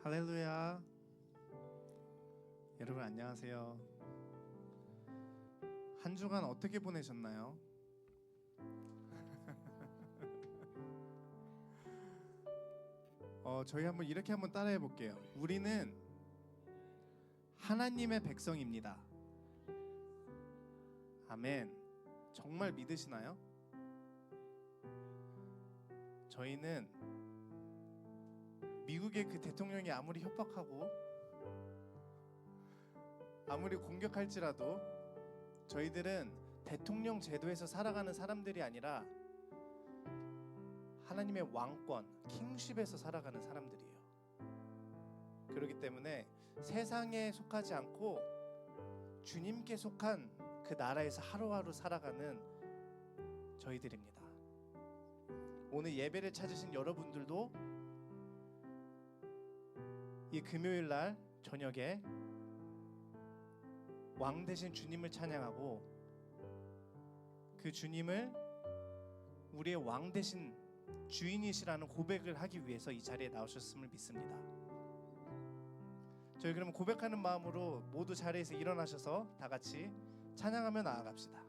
할렐루야. 여러분 안녕하세요. 한 주간 어떻게 보내셨나요? 저희 이렇게 한번 따라해 볼게요. 우리는 하나님의 백성입니다. 아멘. 정말 믿으시나요? 저희는 미국의 그 대통령이 아무리 협박하고 아무리 공격할지라도 저희들은 대통령 제도에서 살아가는 사람들이 아니라 하나님의 왕권, 킹십에서 살아가는 사람들이에요. 그렇기 때문에 세상에 속하지 않고 주님께 속한 그 나라에서 하루하루 살아가는 저희들입니다. 오늘 예배를 찾으신 여러분들도 이 금요일 날 저녁에 왕 되신 주님을 찬양하고 그 주님을 우리의 왕 되신 주인이시라는 고백을 하기 위해서 이 자리에 나오셨음을 믿습니다. 저희 그러면 고백하는 마음으로 모두 자리에서 일어나셔서 다 같이 찬양하며 나아갑시다.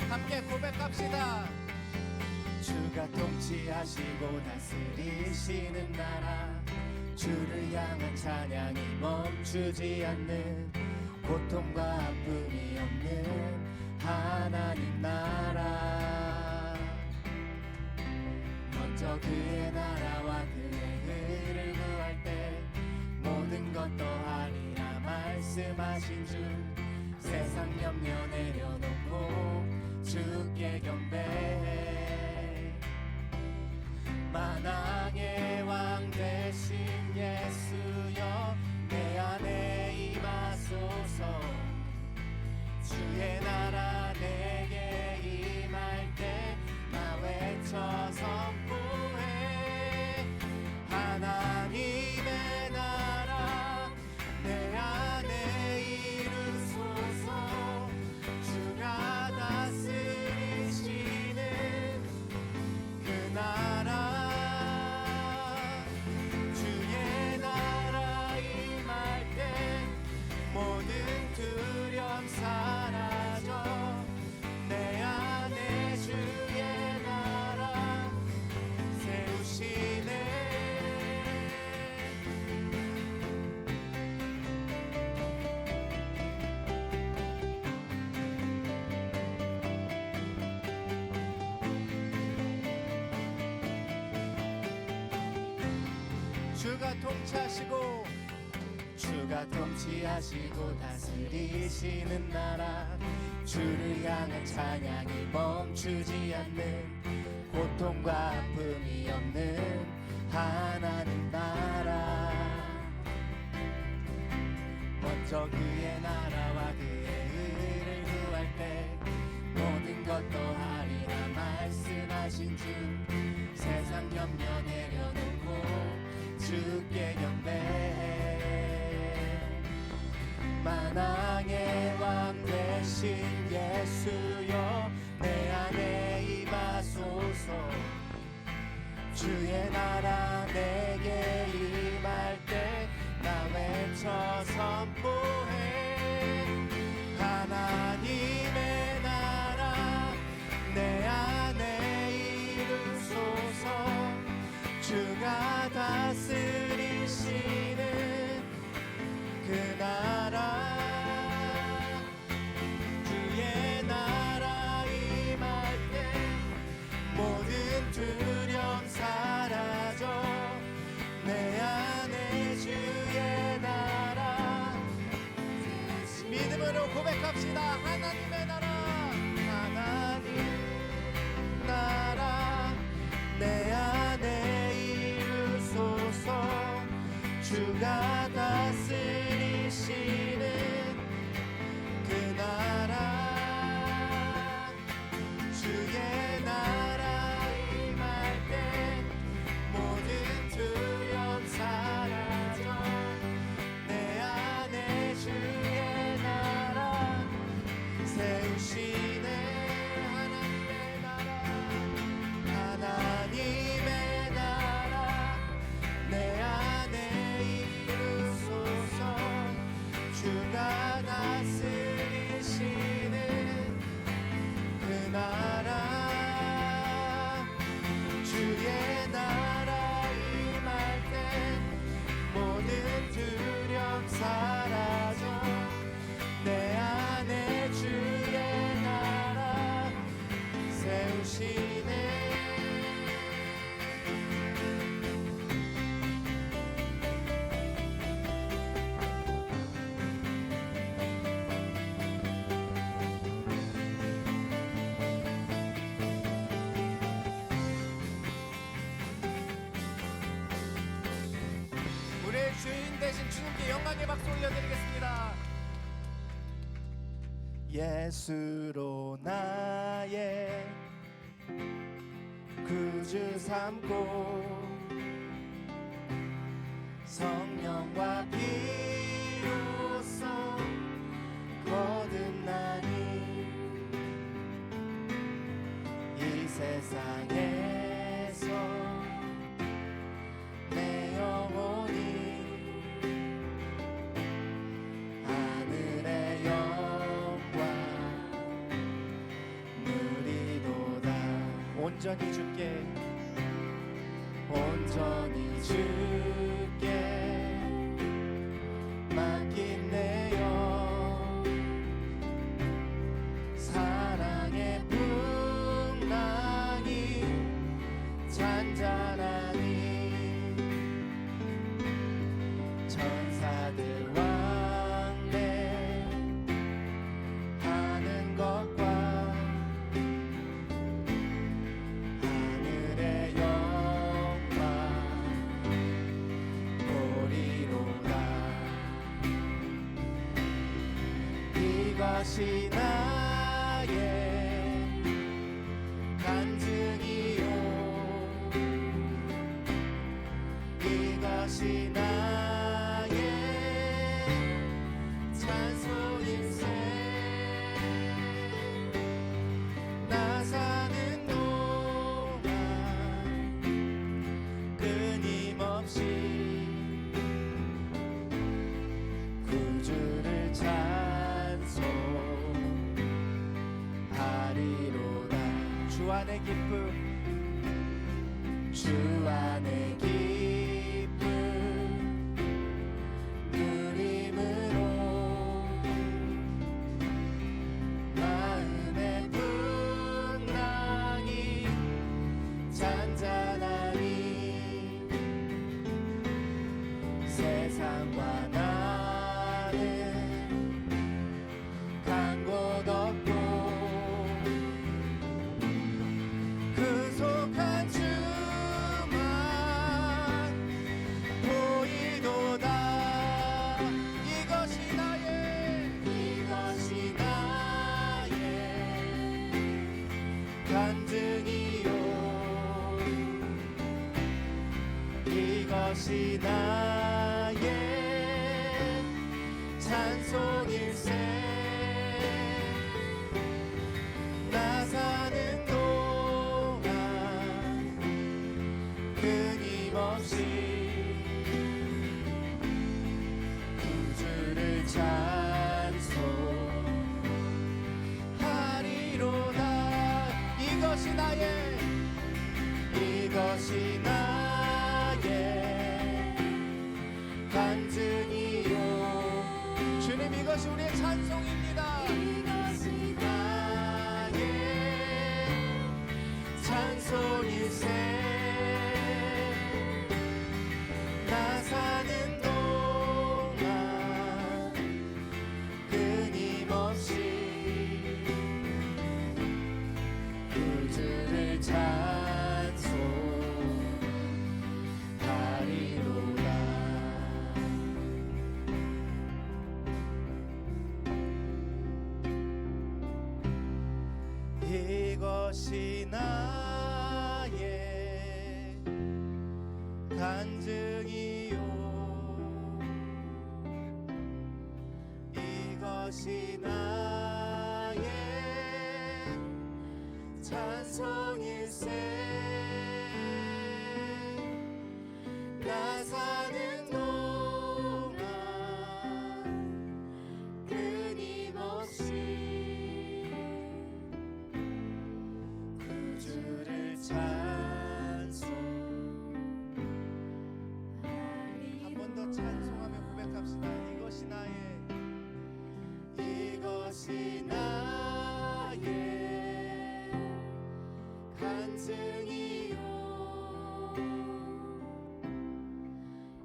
함께 고백합시다. 주가 통치하시고 다스리시는 나라, 주를 향한 찬양이 멈추지 않는, 고통과 아픔이 없는 하나님 나라. 먼저 그의 나라와 그의 의를 구할 때 모든 것 더하리라 말씀하신 주, 세상 염려 내려놓고 주께 경배해. 만왕의 왕 되신 예수여, 내 안에 임하소서. 주의 나라 내게 임할 때 나 외쳐 선포해. 하나님의 나라 내 안에 이루소서. 주가 다스리시는 그 나라, 주의 나라 임할 때 모든 두려움 사라져. 내 안에 주의 나라 세우시네. 주가 통치하시고 다스리시는 나라, 주를 향한 찬양이 멈추지 않는, 고통과 아픔이 없는 하나님 나라. 먼저 그의 나라와 그의 의를 구할 때 모든 것 더하리라 말씀하신 주, 세상 염려 내려놓고 주께 경배해. 만왕의 왕 되신 예수여, 내 안에 임하소서. 주의 나라 내게 임할 때 나 외쳐 선포해. 세우시네 하나님의 나라 하나님의 나라 내 안에 이루소서 주가 다스리시는 그 나라 주의 나라 임할 때 모든 두려움 사라져 내 안에 주의 나라 세우시네 우리의 주인 되신 주님께 영광의 박수 올려드리겠습니다. 예수로 나의 구주 삼고 성령과 피로써 거듭나니 이 세상에서 내 영혼이 하늘의 영광 누리도다 온전히 주께 온전히 주께 맡긴 내 영 사랑의 풍랑이 잔잔하니 천사들 왕래 하는 것과 하늘의 영광 보리로다 이것이 나의 간증이요 이것이 나의 찬송일세 나 사는 동안 끊임없이 구주를 찬송하리로다 주 안의 기쁨 주 안의 기쁨 누림으로 마음의 풍랑이 잔잔하니 세상과 나는 간 곳 없고 그 속한 주만 보이도다 이것이 나의 간증이요 이것이 나의 찬송일세 나 사는 동안 끊임없이 구주를 찬송하리로다 이것이 나의 간증이요 주님 이것이 우리의 찬송입니다 이것이 나의 찬송일세 나 사는 동안 끊임없이 구주를 찬송하리로다 이것이 나의 간증이요 이것이 나의 찬송일세. 나 사는 동안 끊임없이 구주를 찬송하리. 한 번 더 찬송하며 고백합시다. 이것이 나의 간증이요,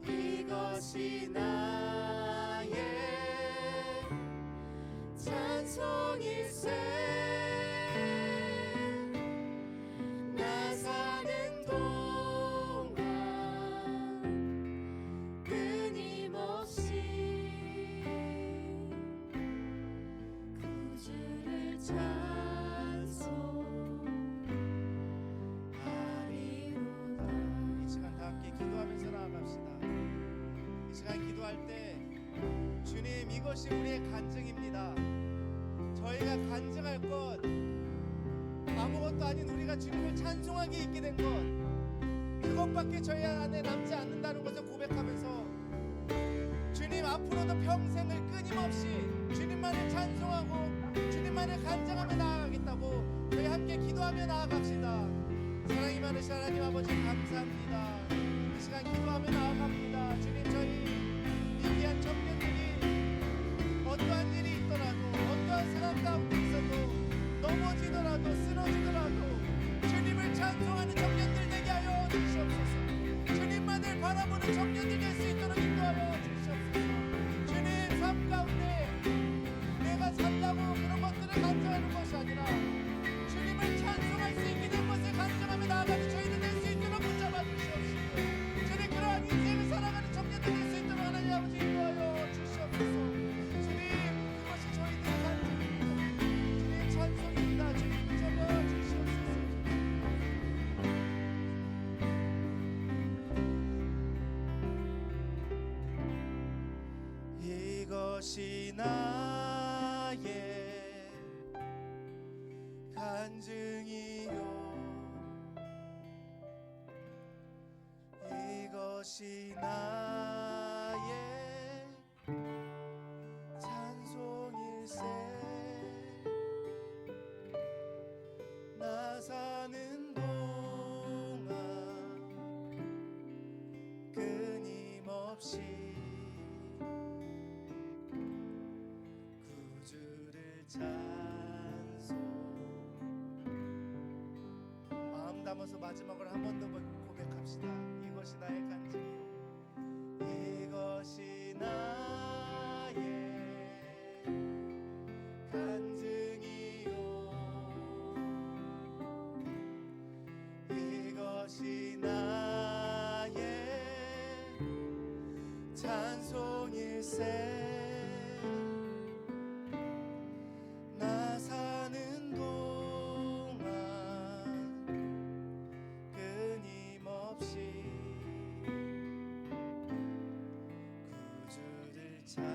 이것이 나의 찬송일세. 나 사는 동안 끊임없이 구주를 찬송하리로다. 이 시간 다 함께 기도하면서 나아갑시다. 이 시간 기도할 때 주님, 이것이 우리의 간증입니다. 저희가 간증할 것 아무것도 아닌 우리가 주님을 찬송하게 있게 된 것, 그것밖에 저희 안에 남지 않는다는 것을 고백하면서 주님, 앞으로도 평생을 끊임없이 주님만을 찬송하고 주님만을 간증하며 나아가겠다고 저희 함께 기도하며 나아갑시다. 사랑이 많으신 하나님 아버지, 감사합니다. 이 시간 기도하며 나아갑니다. 주님, 저희 미비한 청년들이 어떠한 일이 있더라도, 어떠한 상황 가운데 있어도, 넘어지더라도 쓰러지더라도 주님을 찬송하는 청년들 되게 하여 주시옵소서. 주님만을 바라보는 청년들 될 수 있도록 인도하여 주시옵소서. 주님, 삶 가운데 내가 산다고 그런 것들을 간증하는 것이 아니라 주님을 찬송할 수 있게 된 것을 간증하며 나아가는 저희들 될 수 있도록 붙잡아 주시옵시고, 주님, 그러한 인생을 살아가는 청년들 될 수 있도록 하나님 아버지 인도하여 주시옵소서. 주님, 그것이 저희들의 간증입니다. 주님, 찬송입니다. 주님, 붙잡아 주시옵소서. 이것이 나의 간증이요, 이것이 나의 찬송일세. 나 사는 동안 끊임없이 구주를 찬송. 마음 담아서 마지막으로 한 번 더 고백합시다. 이것이 나의 간증이요, 이것이 나의 간증이요, 이것이 나의 찬송일세. 나 사는 동안 끊임없이 구주를 찬송하리로다.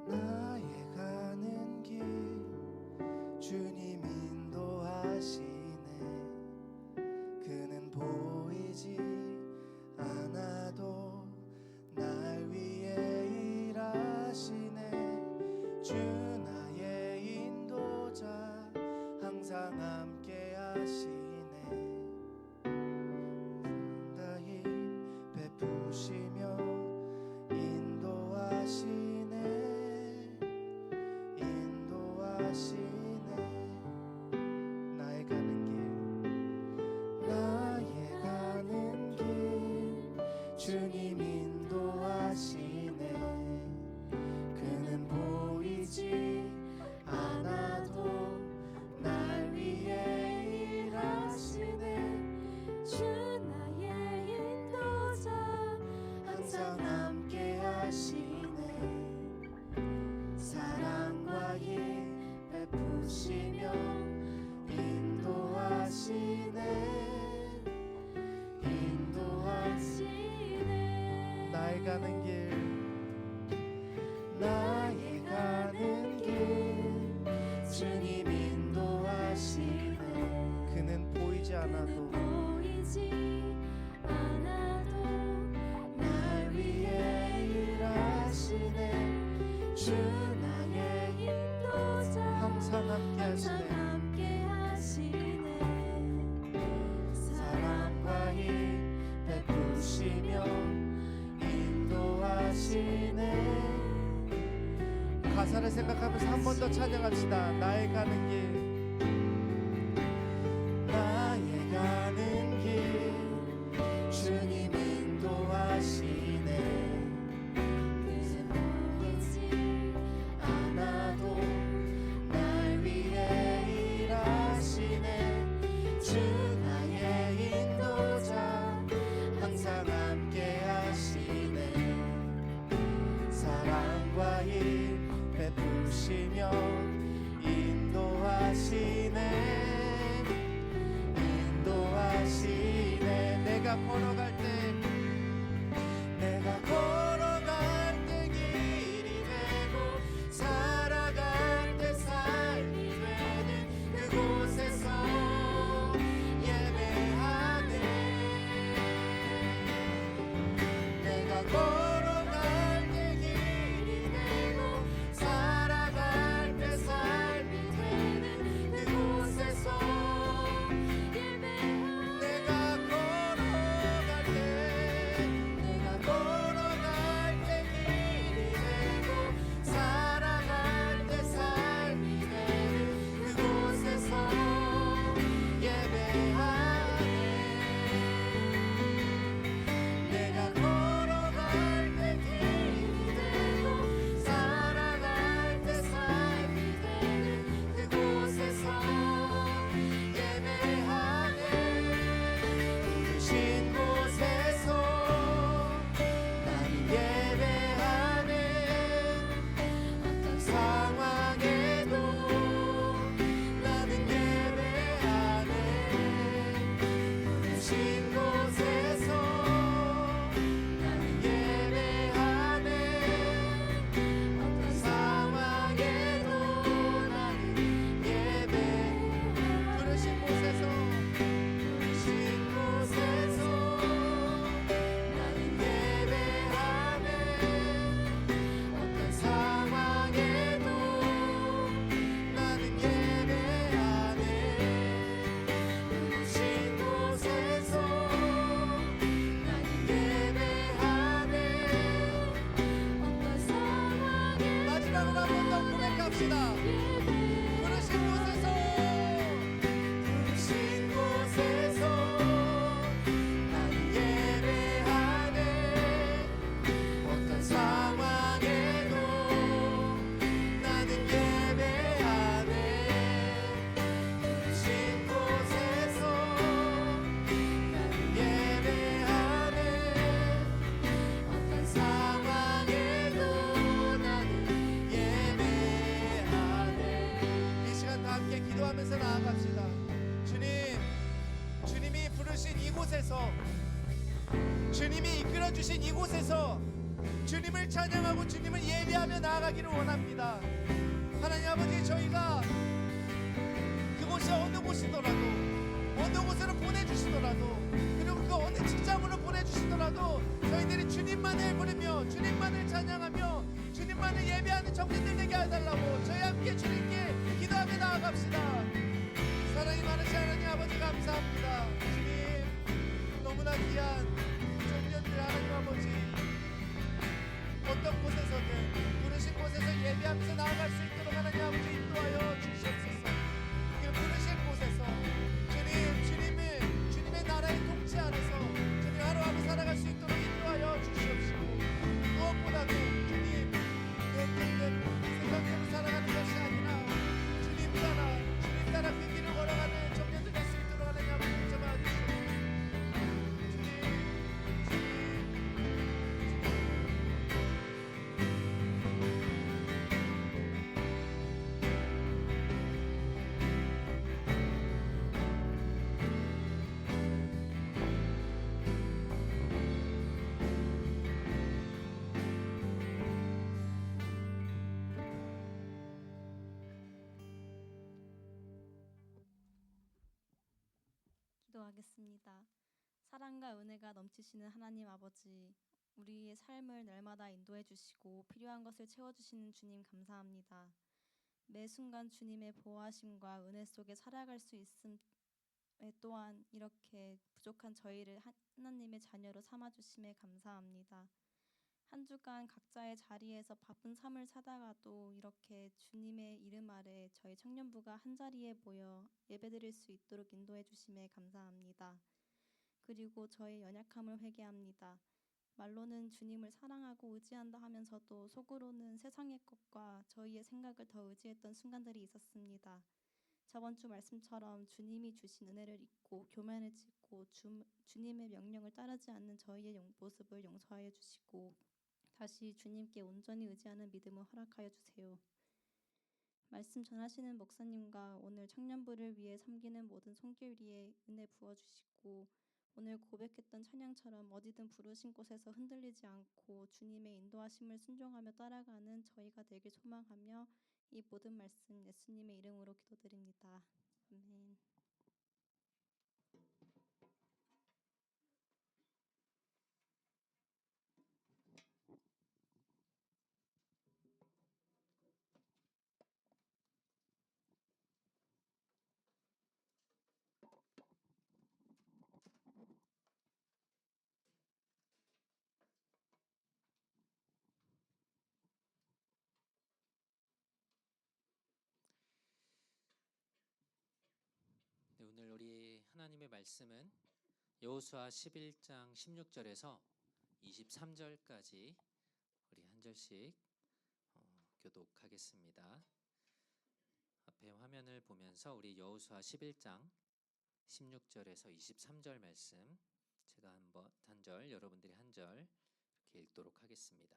나의 가는 길 주님 인도하시네. 그는 보이지 않아도 날 위해 일하시네. 주 나의 인도자 항상 함께 하시네. 다 힘 베푸시며 인도하시네. 주님 인도하시네. 그는 보이지 않아도 날 위해 일하시네. 주 나의 인도자 항상 함께 하시네. 사랑과 힘 베푸시며 인도하시네. 인도하시네. 나의 가는 길, 나의 가는 길 주님 인도하시네. 그는 보이지 않아도 보이지 않아도 날 위해 일하시네. 주 나의 인도자 항상 함께 항상 하시네. 함께 하시네. 사랑과 힘 베푸시며 인도하시네. 가사를 생각하면서 한 번 더 찬양합시다. 나의 가는 길, 나의 가는 길 주님 인도하시네. 그는 보이지 않아도 날 위해 일하시네. 주 나의 인도자 항상 함께 하시네. 사랑과 힘 베푸시며 인도하시네. 인도하시네. 내가 걸어갈 때, 내가 걸어갈 때 길이 되고 살아갈 때 삶이 되는 그곳에서 예배하네. 내가 걸어갈 때 길이 되고 살아갈 때 삶이 되는 그곳에서 내가 걸어갈 때, 내가 걸어갈 때 길이 되고 살아갈 때 삶이 되는 그곳에서 예배하네. 내가 걸어갈 때 길이 되고 살아갈 때 삶이 되는 그곳에서 예배하네. 부르신 곳에서 나는 예배하네. 어떤 상황에도 나는 예배하네. 부르신 곳에서 나는 예배하네. 어떤 상황에도 나는 예배. 부르신 곳에서, 부르신 곳에서 나는 예배하네. 어떤 상황에도 나는 예배하네. 부르신 곳에서 나는 예배하네. 어떤 상황에 마지막으로 한 번 더 고백합시다. 부르신 곳에서, 부르신 곳에서 나는 예배하네. 어떤 상황에도 나는 예배하네. 부르신 곳에서 나는 예배하네. 어떤 상황에도 나는 예배하네. 이 시간 다 함께 기도하면서 나아갑시다. 주님, 주님이 부르신 이곳에서, 주님이 이끌어주신 이곳에서 주님을 찬양하고 주님을 예배하며 나아가기를 원합니다. 하나님 아버지, 저희가 그곳이 어느 곳이더라도, 어느 곳으로 보내주시더라도, 그리고 그 어느 직장으로 보내주시더라도 저희들이 주님만을 부르며 주님만을 찬양하며 주님만을 예배하는 청년들 되게 해달라고 저희 함께 주님께 기도하며 나아갑시다. 사랑이 많으신 하나님 아버지 감사합니다. 주님, 너무나 귀한 청년들 하나님 아버지, 어떤 곳에서든 부르신 곳에서 예배하면서 나아갈 수 있도록 하나님 아버지 인도하여 주시옵소서. 그 부르신 곳에서 주님의 나라의 통치 안에서 주님 하루하루 살아갈 수 있도록 인도하여 기도하겠습니다. 사랑과 은혜가 넘치시는 하나님 아버지, 우리의 삶을 날마다 인도해 주시고 필요한 것을 채워 주시는 주님 감사합니다. 매 순간 주님의 보호하심과 은혜 속에 살아갈 수 있음에 또한 이렇게 부족한 저희를 하나님의 자녀로 삼아 주심에 감사합니다. 한 주간 각자의 자리에서 바쁜 삶을 사다가도 이렇게 주님의 이름 아래 저희 청년부가 한 자리에 모여 예배드릴 수 있도록 인도해 주심에 감사합니다. 그리고 저의 연약함을 회개합니다. 말로는 주님을 사랑하고 의지한다 하면서도 속으로는 세상의 것과 저희의 생각을 더 의지했던 순간들이 있었습니다. 저번 주 말씀처럼 주님이 주신 은혜를 잊고 교만해지고 주님의 명령을 따르지 않는 저희의 모습을 용서하여 주시고 다시 주님께 온전히 의지하는 믿음을 허락하여 주세요. 말씀 전하시는 목사님과 오늘 청년부를 위해 섬기는 모든 손길 위에 은혜 부어주시고 오늘 고백했던 찬양처럼 어디든 부르신 곳에서 흔들리지 않고 주님의 인도하심을 순종하며 따라가는 저희가 되길 소망하며 이 모든 말씀 예수님의 이름으로 기도드립니다. 아멘. 네, 오늘 우리 하나님의 말씀은 여호수아 11장 16절에서 23절까지 우리 한 절씩 교독하겠습니다. 앞에 화면을 보면서 우리 여호수아 11장 16절에서 23절 말씀 제가 한 절, 여러분들이 한 절 이렇게 읽도록 하겠습니다.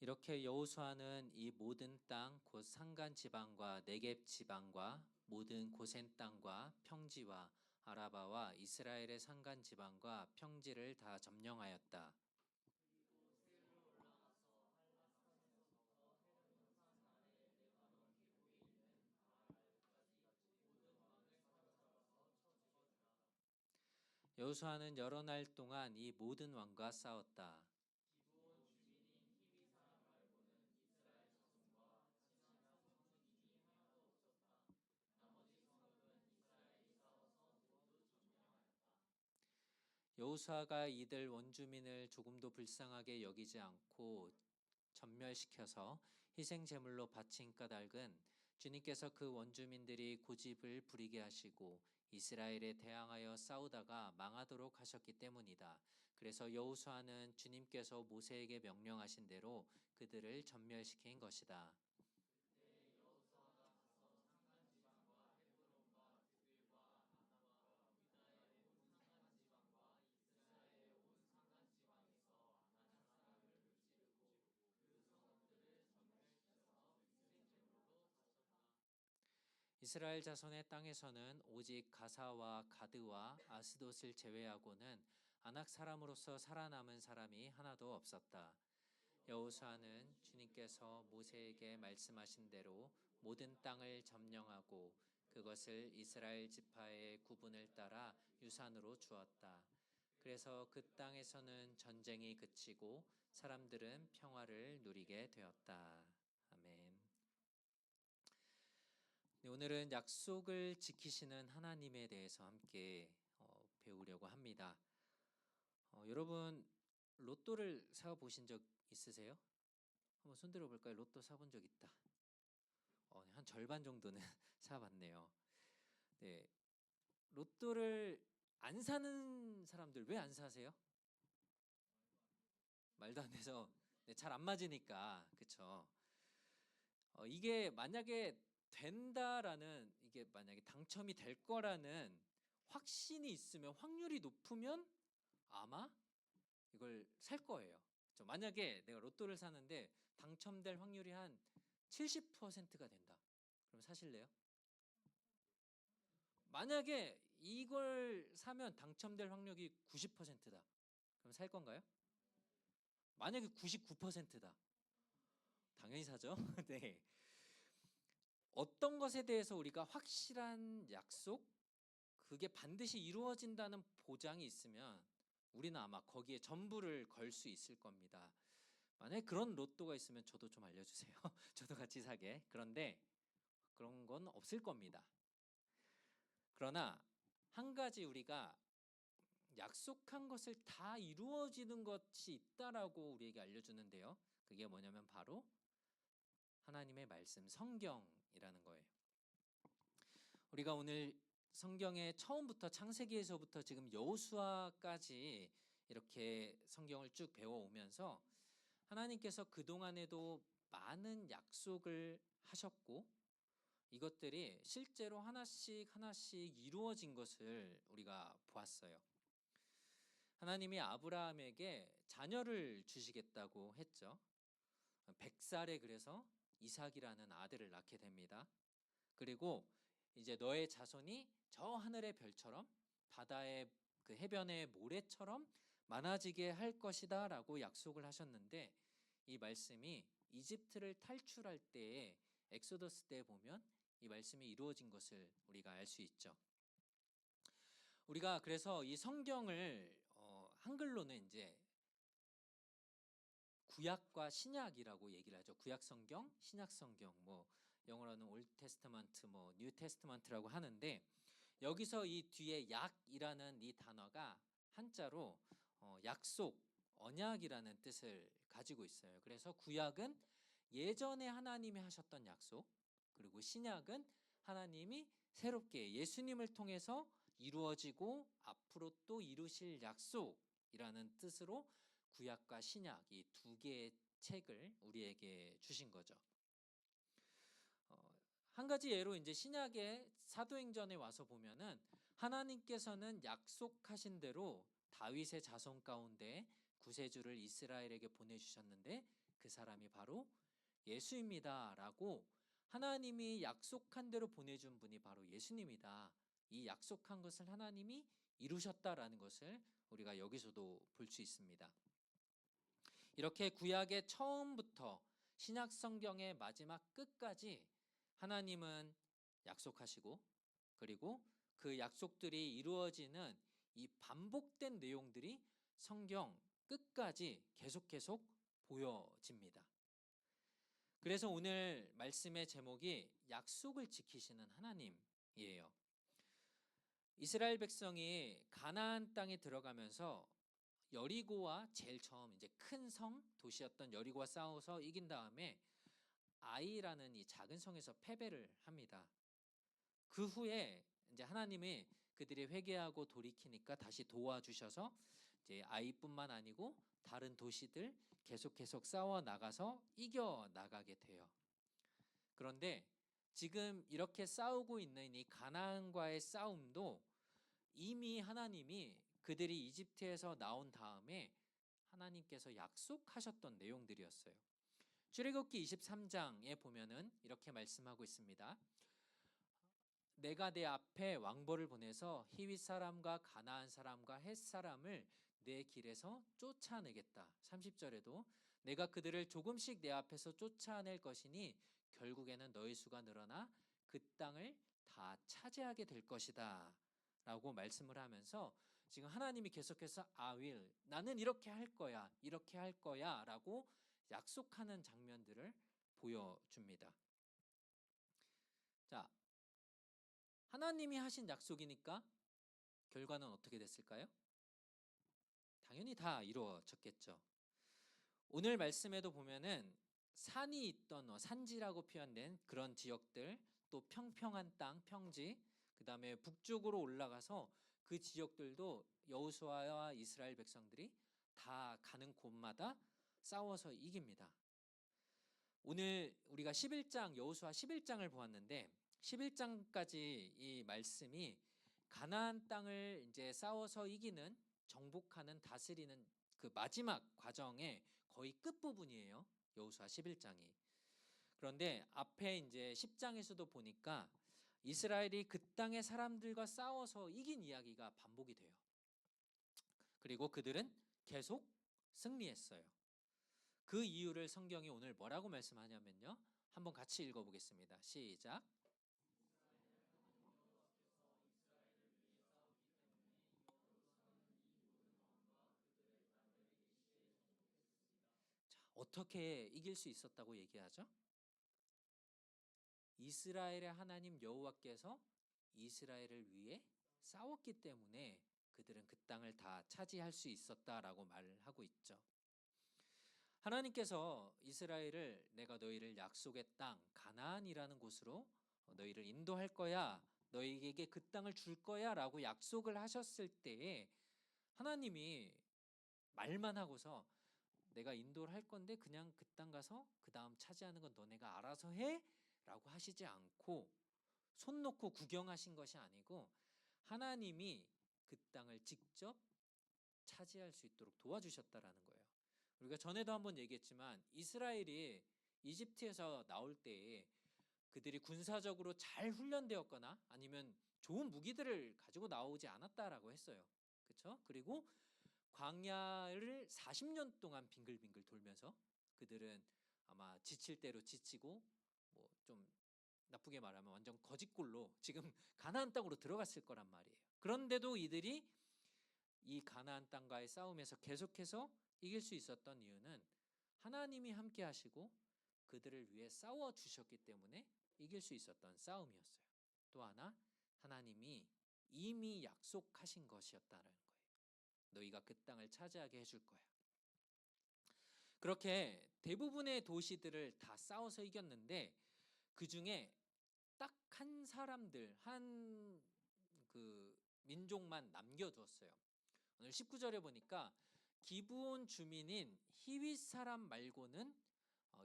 이렇게 여호수아는 이 모든 땅 곧 산간 지방과 네겝 지방과 모든 고센 땅과 평지와 아라바와 이스라엘의 산간 지방과 평지를 다 점령하였다. 여호수아는 여러 날 동안 이 모든 왕과 싸웠다. 여호수아가 이들 원주민을 조금도 불쌍하게 여기지 않고 전멸시켜서 희생 제물로 바친 까닭은 주님께서 그 원주민들이 고집을 부리게 하시고 이스라엘에 대항하여 싸우다가 망하도록 하셨기 때문이다. 그래서 여호수아는 주님께서 모세에게 명령하신 대로 그들을 전멸시킨 것이다. 이스라엘 자손의 땅에서는 오직 가사와 가드와 아스돗을 제외하고는 아낙 사람으로서 살아남은 사람이 하나도 없었다. 여호수아는 주님께서 모세에게 말씀하신 대로 모든 땅을 점령하고 그것을 이스라엘 지파의 구분을 따라 유산으로 주었다. 그래서 그 땅에서는 전쟁이 그치고 사람들은 평화를 누리게 되었다. 아멘. 네, 오늘은 약속을 지키시는 하나님에 대해서 함께 배우려고 합니다. 여러분 로또를 사 보신 적 있으세요? 한번 손 들어 볼까요? 로또 사본 적 있다. 한 절반 정도는 사봤네요. 네, 로또를 안 사는 사람들 왜 안 사세요? 말도 안 돼서 잘 안 맞으니까 그쵸? 이게 만약에 된다라는 이게 만약에 당첨이 될 거라는 확신이 있으면 확률이 높으면 아마 이걸 살 거예요. 만약에 내가 로또를 사는데 당첨될 확률이 한 70%가 된다. 그럼 사실래요? 만약에 이걸 사면 당첨될 확률이 90%다. 그럼 살 건가요? 만약에 99%다. 당연히 사죠. 네. 어떤 것에 대해서 우리가 확실한 약속, 그게 반드시 이루어진다는 보장이 있으면 우리는 아마 거기에 전부를 걸 수 있을 겁니다. 만약에 그런 로또가 있으면 저도 좀 알려주세요. 저도 같이 사게. 그런데 그런 건 없을 겁니다. 그러나 한 가지 우리가 약속한 것을 다 이루어지는 것이 있다라고 우리에게 알려주는데요. 그게 뭐냐면 바로 하나님의 말씀 성경이라는 거예요. 우리가 오늘 성경의 처음부터 창세기에서부터 지금 여호수아까지 이렇게 성경을 쭉 배워오면서 하나님께서 그동안에도 많은 약속을 하셨고 이것들이 실제로 하나씩 하나씩 이루어진 것을 우리가 보았어요. 하나님이 아브라함에게 자녀를 주시겠다고 했죠. 100살에 그래서 이삭이라는 아들을 낳게 됩니다. 그리고 이제 너의 자손이 저 하늘의 별처럼 바다의 그 해변의 모래처럼 많아지게 할 것이다 라고 약속을 하셨는데 이 말씀이 이집트를 탈출할 때에 엑소더스 때에 보면 이 말씀이 이루어진 것을 우리가 알 수 있죠. 우리가 그래서 이 성경을 한글로는 이제 구약과 신약이라고 얘기를 하죠. 구약 성경, 신약 성경, 뭐 영어로는 올드 테스트먼트, 뭐 뉴 테스트먼트라고 하는데 여기서 이 뒤에 약이라는 이 단어가 한자로 약속, 언약이라는 뜻을 가지고 있어요. 그래서 구약은 예전에 하나님이 하셨던 약속, 그리고 신약은 하나님이 새롭게 예수님을 통해서 이루어지고 앞으로 또 이루실 약속이라는 뜻으로 구약과 신약 이 두 개의 책을 우리에게 주신 거죠. 한 가지 예로 이제 신약의 사도행전에 와서 보면은 하나님께서는 약속하신 대로 다윗의 자손 가운데 구세주를 이스라엘에게 보내주셨는데 그 사람이 바로 예수입니다라고 하나님이 약속한 대로 보내준 분이 바로 예수님이다. 이 약속한 것을 하나님이 이루셨다라는 것을 우리가 여기서도 볼 수 있습니다. 이렇게 구약의 처음부터 신약 성경의 마지막 끝까지 하나님은 약속하시고 그리고 그 약속들이 이루어지는 이 반복된 내용들이 성경 끝까지 계속 보여집니다. 그래서 오늘 말씀의 제목이 약속을 지키시는 하나님이에요. 이스라엘 백성이 가나안 땅에 들어가면서 여리고와 제일 처음 이제 큰 성 도시였던 여리고와 싸워서 이긴 다음에 아이라는 이 작은 성에서 패배를 합니다. 그 후에 이제 하나님이 그들이 회개하고 돌이키니까 다시 도와주셔서 이제 아이뿐만 아니고 다른 도시들 계속 싸워 나가서 이겨 나가게 돼요. 그런데 지금 이렇게 싸우고 있는 이 가나안과의 싸움도 이미 하나님이 그들이 이집트에서 나온 다음에 하나님께서 약속하셨던 내용들이었어요. 출애굽기 23장에 보면은 이렇게 말씀하고 있습니다. 내가 내 앞에 왕벌을 보내서 히윗 사람과 가나안 사람과 헷 사람을 내 길에서 쫓아내겠다. 30절에도 내가 그들을 조금씩 내 앞에서 쫓아낼 것이니 결국에는 너희 수가 늘어나 그 땅을 다 차지하게 될 것이다 라고 말씀을 하면서 지금 하나님이 계속해서 나는 이렇게 할 거야 라고 약속하는 장면들을 보여줍니다. 자, 하나님이 하신 약속이니까 결과는 어떻게 됐을까요? 당연히 다 이루어졌겠죠. 오늘 말씀에도 보면은 산이 있던 산지라고 표현된 그런 지역들, 또 평평한 땅, 평지, 그 다음에 북쪽으로 올라가서 그 지역들도 여호수아와 이스라엘 백성들이 다 가는 곳마다 싸워서 이깁니다. 오늘 우리가 11장 여호수아 11장을 보았는데 11장까지 이 말씀이 가나안 땅을 이제 싸워서 이기는 정복하는 다스리는 그 마지막 과정의 거의 끝부분이에요. 여호수아 11장이. 그런데 앞에 이제 10장에서도 보니까 이스라엘이 그 땅의 사람들과 싸워서 이긴 이야기가 반복이 돼요. 그리고 그들은 계속 승리했어요. 그 이유를 성경이 오늘 뭐라고 말씀하냐면요. 한번 같이 읽어보겠습니다. 시작. 어떻게 이길 수 있었다고 얘기하죠? 이스라엘의 하나님 여호와께서 이스라엘을 위해 싸웠기 때문에 그들은 그 땅을 다 차지할 수 있었다라고 말을 하고 있죠. 하나님께서 이스라엘을 내가 너희를 약속의 땅 가나안이라는 곳으로 너희를 인도할 거야, 너희에게 그 땅을 줄 거야라고 약속을 하셨을 때에 하나님이 말만 하고서 내가 인도를 할 건데 그냥 그 땅 가서 그 다음 차지하는 건 너네가 알아서 해 라고 하시지 않고 손 놓고 구경하신 것이 아니고 하나님이 그 땅을 직접 차지할 수 있도록 도와주셨다라는 거예요. 우리가 전에도 한번 얘기했지만 이스라엘이 이집트에서 나올 때에 그들이 군사적으로 잘 훈련되었거나 아니면 좋은 무기들을 가지고 나오지 않았다라고 했어요. 그렇죠? 그리고 광야를 40년 동안 빙글빙글 돌면서 그들은 아마 지칠 대로 지치고 뭐 좀 나쁘게 말하면 완전 거짓골로 지금 가나안 땅으로 들어갔을 거란 말이에요. 그런데도 이들이 이 가나안 땅과의 싸움에서 계속해서 이길 수 있었던 이유는 하나님이 함께 하시고 그들을 위해 싸워 주셨기 때문에 이길 수 있었던 싸움이었어요. 또 하나 하나님이 이미 약속하신 것이었다는 거예요. 너희가 그 땅을 차지하게 해줄 거야. 그렇게 대부분의 도시들을 다 싸워서 이겼는데 그 중에 딱 한 사람들, 한 그 민족만 남겨두었어요. 오늘 19절에 보니까 기브온 주민인 히윗 사람 말고는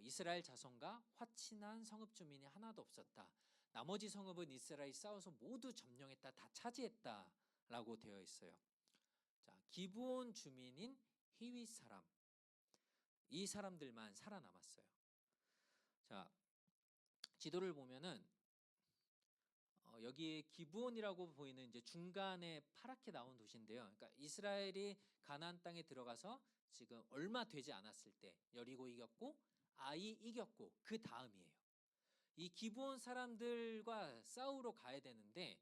이스라엘 자손과 화친한 성읍 주민이 하나도 없었다. 나머지 성읍은 이스라엘이 싸워서 모두 점령했다, 다 차지했다라고 되어 있어요. 자, 기브온 주민인 히윗 사람, 이 사람들만 살아남았어요. 자, 지도를 보면은 여기에 기브온이라고 보이는 이제 중간에 파랗게 나온 도시인데요. 그러니까 이스라엘이 가나안 땅에 들어가서 지금 얼마 되지 않았을 때 여리고 이겼고 아이 이겼고 그 다음이에요. 이 기브온 사람들과 싸우러 가야 되는데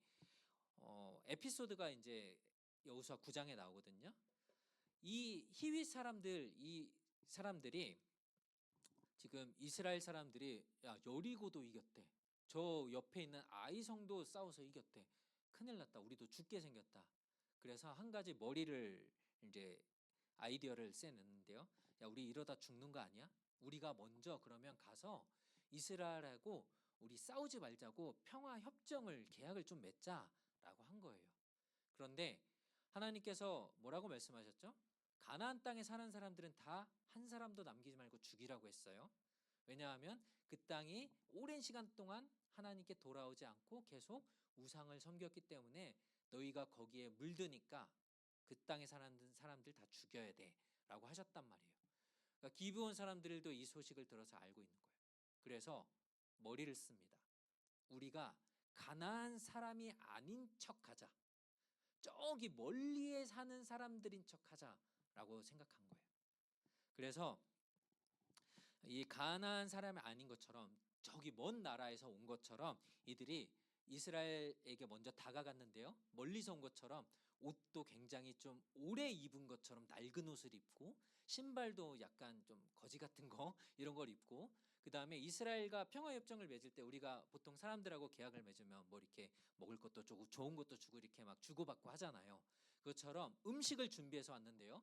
에피소드가 이제 여호수아 9장에 나오거든요. 이 히윗 사람들, 이 사람들이 지금 이스라엘 사람들이 야 여리고도 이겼대. 저 옆에 있는 아이 성도 싸워서 이겼대. 큰일 났다. 우리도 죽게 생겼다. 그래서 한 가지 머리를 이제 아이디어를 쐬는데요. 야 우리 이러다 죽는 거 아니야? 우리가 먼저 그러면 가서 이스라엘하고 우리 싸우지 말자고 평화 협정을 계약을 좀 맺자라고 한 거예요. 그런데 하나님께서 뭐라고 말씀하셨죠? 가나안 땅에 사는 사람들은 다 한 사람도 남기지 말고 죽이라고 했어요. 왜냐하면 그 땅이 오랜 시간 동안 하나님께 돌아오지 않고 계속 우상을 섬겼기 때문에 너희가 거기에 물드니까 그 땅에 사는 사람들 다 죽여야 돼라고 하셨단 말이에요. 그러니까 기브온 사람들도 이 소식을 들어서 알고 있는 거예요. 그래서 머리를 씁니다. 우리가 가나안 사람이 아닌 척하자. 저기 멀리에 사는 사람들인 척하자라고 생각한 거예요. 그래서 이 가나안 사람이 아닌 것처럼 저기 먼 나라에서 온 것처럼 이들이 이스라엘에게 먼저 다가갔는데요. 멀리서 온 것처럼 옷도 굉장히 좀 오래 입은 것처럼 낡은 옷을 입고 신발도 약간 좀 거지 같은 거 이런 걸 입고 그 다음에 이스라엘과 평화협정을 맺을 때 우리가 보통 사람들하고 계약을 맺으면 뭐 이렇게 먹을 것도 주고 좋은 것도 주고 이렇게 막 주고받고 하잖아요. 그것처럼 음식을 준비해서 왔는데요.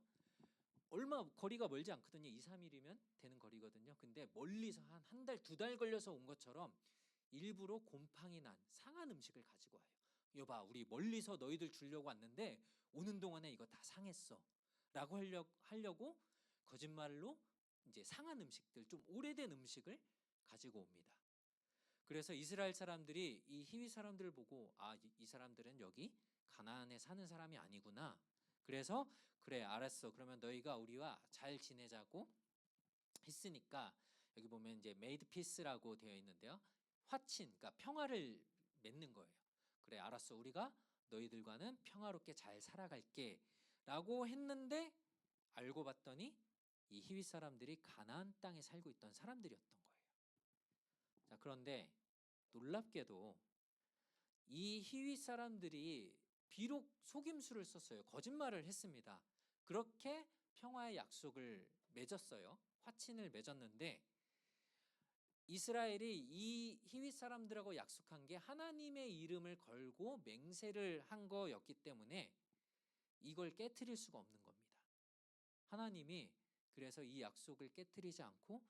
얼마 거리가 멀지 않거든요. 2, 3일이면 되는 거리거든요. 근데 멀리서 한 달, 2달 걸려서 온 것처럼 일부러 곰팡이 난 상한 음식을 가지고 와요. 여봐, 우리 멀리서 너희들 주려고 왔는데 오는 동안에 이거 다 상했어. 라고 하려고 거짓말로 이제 상한 음식들, 좀 오래된 음식을 가지고 옵니다. 그래서 이스라엘 사람들이 이 히위 사람들을 보고 이 사람들은 여기 가나안에 사는 사람이 아니구나. 그래서 그래 알았어. 그러면 너희가 우리와 잘 지내자고 했으니까 여기 보면 이제 made peace라고 되어 있는데요. 화친, 그러니까 평화를 맺는 거예요. 그래 알았어. 우리가 너희들과는 평화롭게 잘 살아갈게 라고 했는데 알고 봤더니 이 히윗 사람들이 가나안 땅에 살고 있던 사람들이었던 거예요. 자, 그런데 놀랍게도 이 히윗 사람들이 비록 속임수를 썼어요. 거짓말을 했습니다. 그렇게 평화의 약속을 맺었어요. 화친을 맺었는데 이스라엘이 이 히윗 사람들하고 약속한 게 하나님의 이름을 걸고 맹세를 한 거였기 때문에 이걸 깨트릴 수가 없는 겁니다. 하나님이 그래서 이 약속을 깨트리지 않고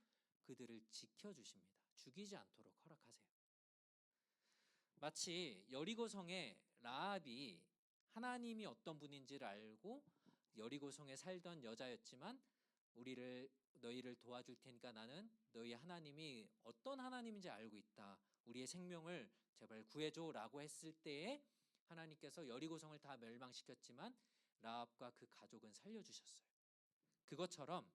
그들을 지켜주십니다. 죽이지 않도록 허락하세요. 마치 여리고성의 라합이 하나님이 어떤 분인지를 알고 여리고성에 살던 여자였지만 너희를 도와줄 테니까 나는 너희 하나님이 어떤 하나님인지 알고 있다. 우리의 생명을 제발 구해줘 라고 했을 때에 하나님께서 여리고성을 다 멸망시켰지만 라합과 그 가족은 살려주셨어요. 그것처럼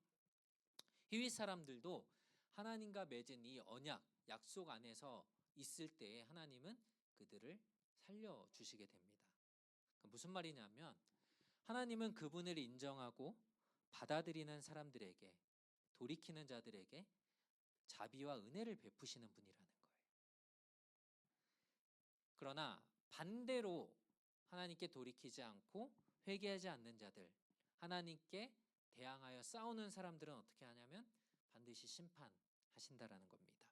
히윗 사람들도 하나님과 맺은 이 언약, 약속 안에서 있을 때에 하나님은 그들을 살려주시게 됩니다. 무슨 말이냐면 하나님은 그분을 인정하고 받아들이는 사람들에게, 돌이키는 자들에게 자비와 은혜를 베푸시는 분이라는 거예요. 그러나 반대로 하나님께 돌이키지 않고 회개하지 않는 자들, 하나님께 대항하여 싸우는 사람들은 어떻게 하냐면 반드시 심판하신다라는 겁니다.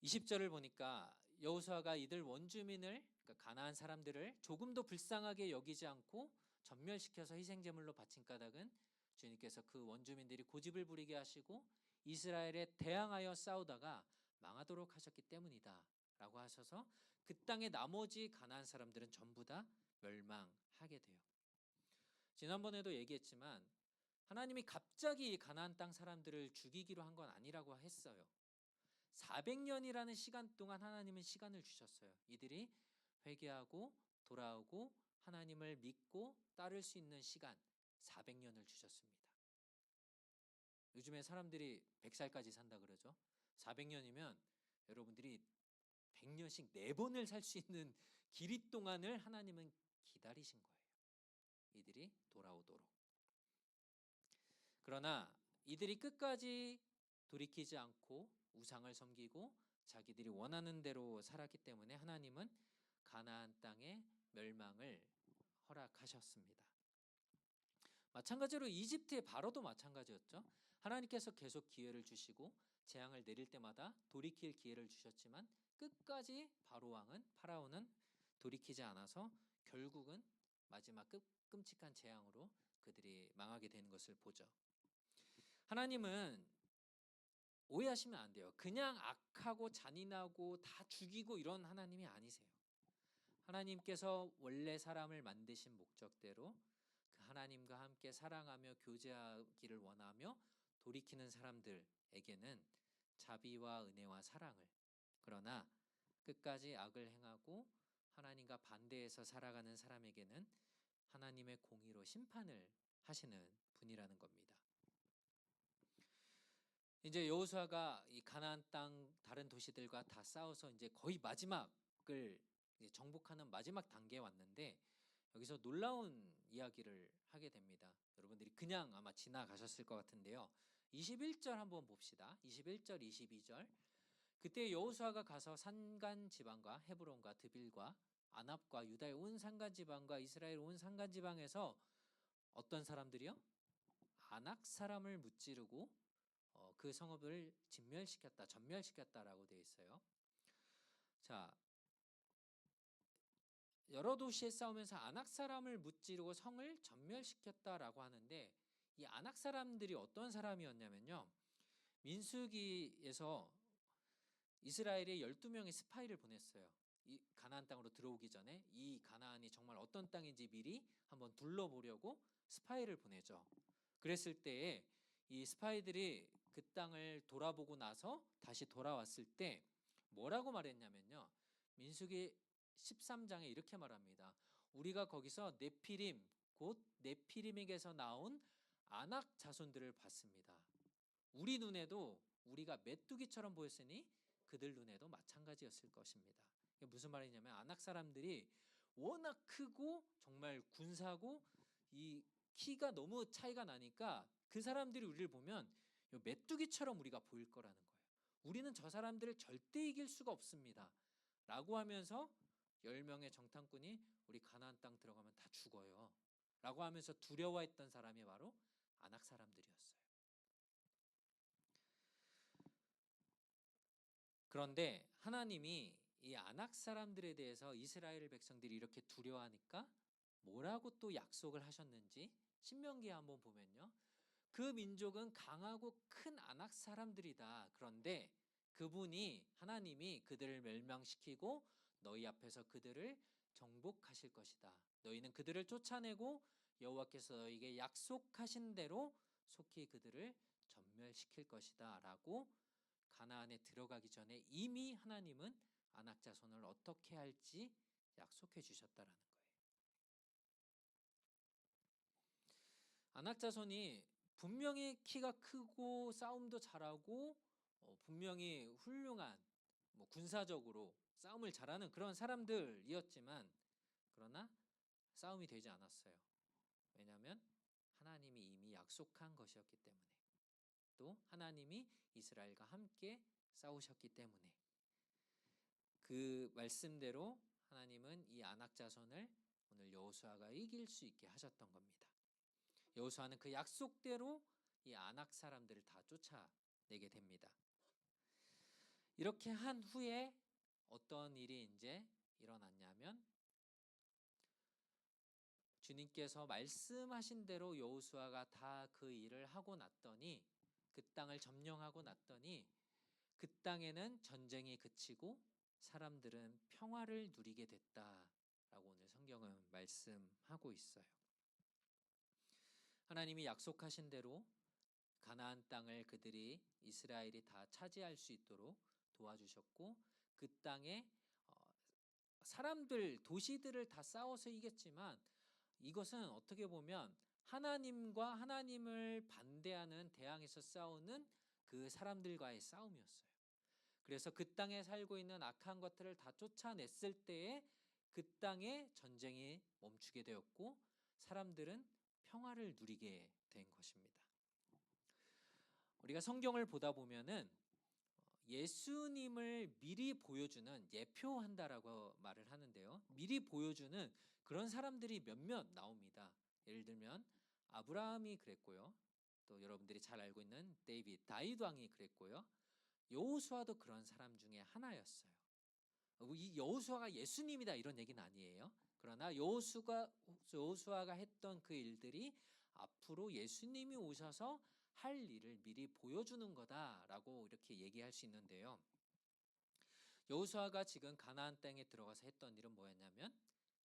20절을 보니까 여호수아가 이들 원주민을, 그러니까 가나안 사람들을 조금도 불쌍하게 여기지 않고 전멸시켜서 희생제물로 바친 까닭은 주님께서 그 원주민들이 고집을 부리게 하시고 이스라엘에 대항하여 싸우다가 망하도록 하셨기 때문이다 라고 하셔서 그 땅의 나머지 가나안 사람들은 전부 다 멸망하게 돼요. 지난번에도 얘기했지만 하나님이 갑자기 가나안 땅 사람들을 죽이기로 한 건 아니라고 했어요. 400년이라는 시간 동안 하나님은 시간을 주셨어요. 이들이 회개하고 돌아오고 하나님을 믿고 따를 수 있는 시간 400년을 주셨습니다. 요즘에 사람들이 100살까지 산다 그러죠. 400년이면 여러분들이 100년씩 4번을 살 수 있는 길이 동안을 하나님은 기다리신 거예요. 이들이 돌아오도록. 그러나 이들이 끝까지 돌이키지 않고 우상을 섬기고 자기들이 원하는 대로 살았기 때문에 하나님은 가나안 땅의 멸망을 허락하셨습니다. 마찬가지로 이집트의 바로도 마찬가지였죠. 하나님께서 계속 기회를 주시고 재앙을 내릴 때마다 돌이킬 기회를 주셨지만 끝까지 파라오는 돌이키지 않아서 결국은 마지막 끔찍한 재앙으로 그들이 망하게 되는 것을 보죠. 하나님은 오해하시면 안 돼요. 그냥 악하고 잔인하고 다 죽이고 이런 하나님이 아니세요. 하나님께서 원래 사람을 만드신 목적대로 그 하나님과 함께 사랑하며 교제하기를 원하며 돌이키는 사람들에게는 자비와 은혜와 사랑을, 그러나 끝까지 악을 행하고 하나님과 반대해서 살아가는 사람에게는 하나님의 공의로 심판을 하시는 분이라는 겁니다. 이제 여호수아가 이 가나안 땅 다른 도시들과 다 싸워서 이제 거의 마지막을 이제 정복하는 마지막 단계에 왔는데 여기서 놀라운 이야기를 하게 됩니다. 여러분들이 그냥 아마 지나가셨을 것 같은데요. 21절 한번 봅시다. 21절, 22절. 그때 여호수아가 가서 산간 지방과 헤브론과 드빌과 아납과 유다의 온 산간 지방과 이스라엘 온 산간 지방에서 어떤 사람들이요? 아낙 사람을 무찌르고 그 성읍을 전멸시켰다라고 되어 있어요. 자, 여러 도시에 싸우면서 아낙 사람을 무찌르고 성을 전멸시켰다라고 하는데 이 아낙 사람들이 어떤 사람이었냐면요. 민수기에서 이스라엘에 12명의 스파이를 보냈어요. 이 가나안 땅으로 들어오기 전에 이 가나안이 정말 어떤 땅인지 미리 한번 둘러보려고 스파이를 보내죠. 그랬을 때에 이 스파이들이 그 땅을 돌아보고 나서 다시 돌아왔을 때 뭐라고 말했냐면요. 민수기 13장에 이렇게 말합니다. 우리가 거기서 네피림, 곧 네피림에게서 나온 아낙 자손들을 봤습니다. 우리 눈에도 우리가 메뚜기처럼 보였으니 그들 눈에도 마찬가지였을 것입니다. 이게 무슨 말이냐면 아낙 사람들이 워낙 크고 정말 군사고 이 키가 너무 차이가 나니까 그 사람들이 우리를 보면 메뚜기처럼 우리가 보일 거라는 거예요. 우리는 저 사람들을 절대 이길 수가 없습니다. 라고 하면서 10명의 정탐꾼이 우리 가나안 땅 들어가면 다 죽어요. 라고 하면서 두려워했던 사람이 바로 아낙 사람들이었어요. 그런데 하나님이 이 아낙 사람들에 대해서 이스라엘 백성들이 이렇게 두려워하니까 뭐라고 또 약속을 하셨는지 신명기에 한번 보면요. 그 민족은 강하고 큰 아낙 사람들이다. 그런데 그분이 하나님이 그들을 멸망시키고 너희 앞에서 그들을 정복하실 것이다. 너희는 그들을 쫓아내고 여호와께서 너희에게 약속하신 대로 속히 그들을 전멸시킬 것이다 라고 가나안에 들어가기 전에 이미 하나님은 아낙 자손을 어떻게 할지 약속해 주셨다라는 거예요. 아낙 자손이 분명히 키가 크고 싸움도 잘하고 분명히 훌륭한 군사적으로 싸움을 잘하는 그런 사람들이었지만 그러나 싸움이 되지 않았어요. 왜냐하면 하나님이 이미 약속한 것이었기 때문에 또 하나님이 이스라엘과 함께 싸우셨기 때문에 그 말씀대로 하나님은 이 아낙 자손을 오늘 여호수아가 이길 수 있게 하셨던 겁니다. 여호수아는 그 약속대로 이 아낙 사람들을 다 쫓아내게 됩니다. 이렇게 한 후에 어떤 일이 이제 일어났냐면 주님께서 말씀하신 대로 여호수아가 다 그 일을 하고 났더니 그 땅을 점령하고 났더니 그 땅에는 전쟁이 그치고 사람들은 평화를 누리게 됐다라고 오늘 성경은 말씀하고 있어요. 하나님이 약속하신 대로 가나안 땅을 그들이 이스라엘이 다 차지할 수 있도록 도와주셨고 그 땅에 사람들 도시들을 다 싸워서 이겼지만 이것은 어떻게 보면 하나님과 하나님을 반대하는 대항해서 싸우는 그 사람들과의 싸움이었어요. 그래서 그 땅에 살고 있는 악한 것들을 다 쫓아냈을 때에 그 땅에 전쟁이 멈추게 되었고 사람들은 평화를 누리게 된 것입니다. 우리가 성경을 보다 보면은 예수님을 미리 보여주는 예표한다라고 말을 하는데요. 미리 보여주는 그런 사람들이 몇몇 나옵니다. 예를 들면 아브라함이 그랬고요. 또 여러분들이 잘 알고 있는 다윗 왕이 그랬고요. 여호수아도 그런 사람 중에 하나였어요. 이 여호수아가 예수님이다 이런 얘기는 아니에요. 그러나 여호수아가 했던 그 일들이 앞으로 예수님이 오셔서 할 일을 미리 보여주는 거다라고 이렇게 얘기할 수 있는데요. 여호수아가 지금 가나안 땅에 들어가서 했던 일은 뭐였냐면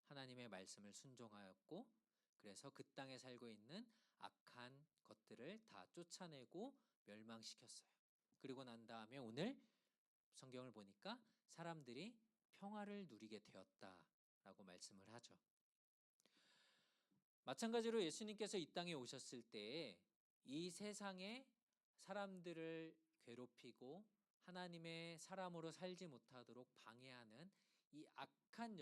하나님의 말씀을 순종하였고 그래서 그 땅에 살고 있는 악한 것들을 다 쫓아내고 멸망시켰어요. 그리고 난 다음에 오늘 성경을 보니까 사람들이 평화를 누리게 되었다라고 말씀을 하죠. 마찬가지로 예수님께서 이 땅에 오셨을 때에 이 세상에 사람들을 괴롭히고 하나님의 사람으로 살지 못하도록 방해하는 이 악한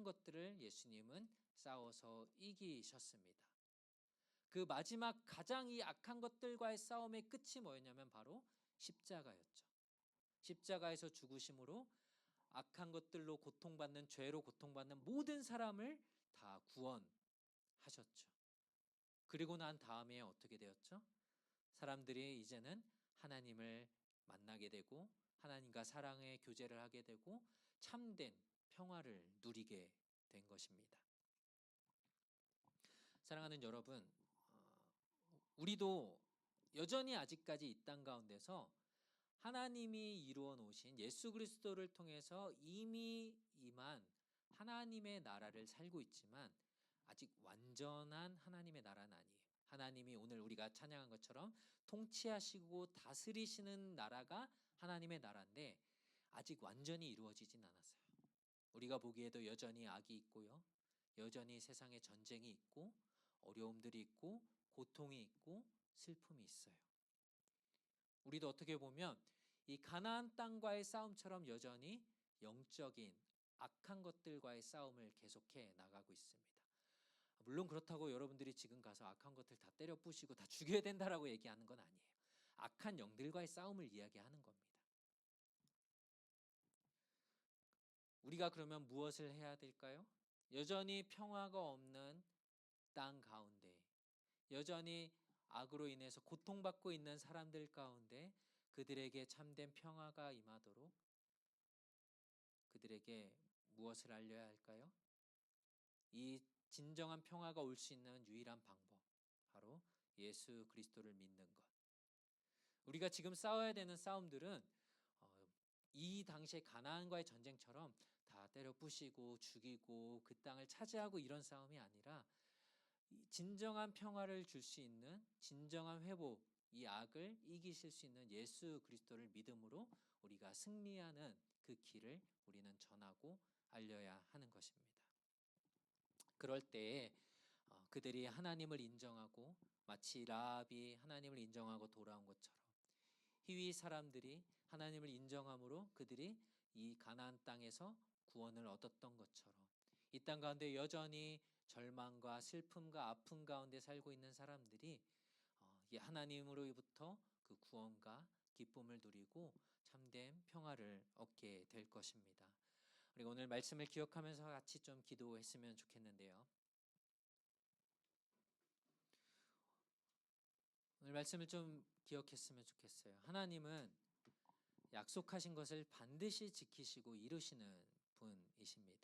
것들을 예수님은 싸워서 이기셨습니다. 그 마지막 가장 이 악한 것들과의 싸움의 끝이 뭐였냐면 바로 십자가였죠. 십자가에서 죽으심으로 악한 것들로 고통받는 죄로 고통받는 모든 사람을 다 구원하셨죠. 그리고 난 다음에 어떻게 되었죠? 사람들이 이제는 하나님을 만나게 되고 하나님과 사랑의 교제를 하게 되고 참된 평화를 누리게 된 것입니다. 사랑하는 여러분, 우리도 여전히 아직까지 이 땅 가운데서 하나님이 이루어 놓으신 예수 그리스도를 통해서 이미 임한 하나님의 나라를 살고 있지만 아직 완전한 하나님의 나라는 아니에요. 하나님이 오늘 우리가 찬양한 것처럼 통치하시고 다스리시는 나라가 하나님의 나라인데 아직 완전히 이루어지진 않았어요. 우리가 보기에도 여전히 악이 있고요. 여전히 세상에 전쟁이 있고 어려움들이 있고 고통이 있고 슬픔이 있어요. 우리도 어떻게 보면 이 가나안 땅과의 싸움처럼 여전히 영적인 악한 것들과의 싸움을 계속해 나가고 있습니다. 물론 그렇다고 여러분들이 지금 가서 악한 것들 다 때려 부시고 다 죽여야 된다라고 얘기하는 건 아니에요. 악한 영들과의 싸움을 이야기하는 겁니다. 우리가 그러면 무엇을 해야 될까요? 여전히 평화가 없는 땅 가운데, 여전히 악으로 인해서 고통받고 있는 사람들 가운데 그들에게 참된 평화가 임하도록 그들에게 무엇을 알려야 할까요? 이 진정한 평화가 올 수 있는 유일한 방법, 바로 예수 그리스도를 믿는 것. 우리가 지금 싸워야 되는 싸움들은 이 당시에 가나안과의 전쟁처럼 다 때려 부시고 죽이고 그 땅을 차지하고 이런 싸움이 아니라 진정한 평화를 줄 수 있는 진정한 회복, 이 악을 이기실 수 있는 예수 그리스도를 믿음으로 우리가 승리하는 그 길을 우리는 전하고 알려야 하는 것입니다. 그럴 때에 그들이 하나님을 인정하고 마치 라합이 하나님을 인정하고 돌아온 것처럼 히위 사람들이 하나님을 인정함으로 그들이 이 가나안 땅에서 구원을 얻었던 것처럼 이 땅 가운데 여전히 절망과 슬픔과 아픔 가운데 살고 있는 사람들이 이 하나님으로부터 그 구원과 기쁨을 누리고 참된 평화를 얻게 될 것입니다. 우리가 오늘 말씀을 기억하면서 같이 좀 기도했으면 좋겠는데요. 오늘 말씀을 좀 기억했으면 좋겠어요. 하나님은 약속하신 것을 반드시 지키시고 이루시는 분이십니다.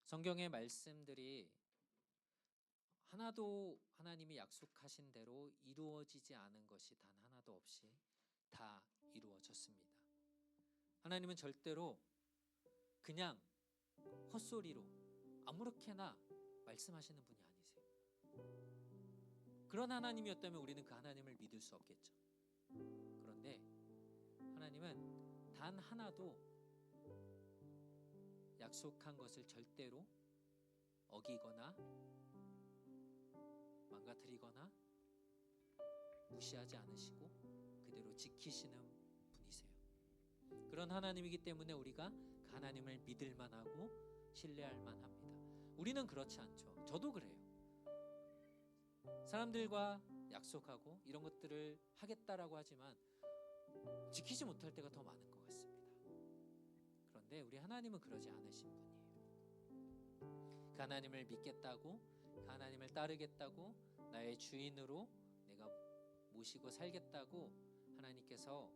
성경의 말씀들이 하나도 하나님이 약속하신 대로 이루어지지 않은 것이 단 하나도 없이 다 이루어졌습니다. 하나님은 절대로 그냥 헛소리로 아무렇게나 말씀하시는 분이 아니세요. 그런 하나님이었다면 우리는 그 하나님을 믿을 수 없겠죠. 그런데 하나님은 단 하나도 약속한 것을 절대로 어기거나 망가뜨리거나 무시하지 않으시고 그대로 지키시는 분이세요. 그런 하나님이기 때문에 우리가 그 하나님을 믿을 만하고 신뢰할 만합니다. 우리는 그렇지 않죠. 저도 그래요. 사람들과 약속하고 이런 것들을 하겠다라고 하지만 지키지 못할 때가 더 많은 것 같습니다. 그런데 우리 하나님은 그러지 않으신 분이에요. 그 하나님을 믿겠다고, 그 하나님을 따르겠다고, 나의 주인으로 내가 모시고 살겠다고 하나님께서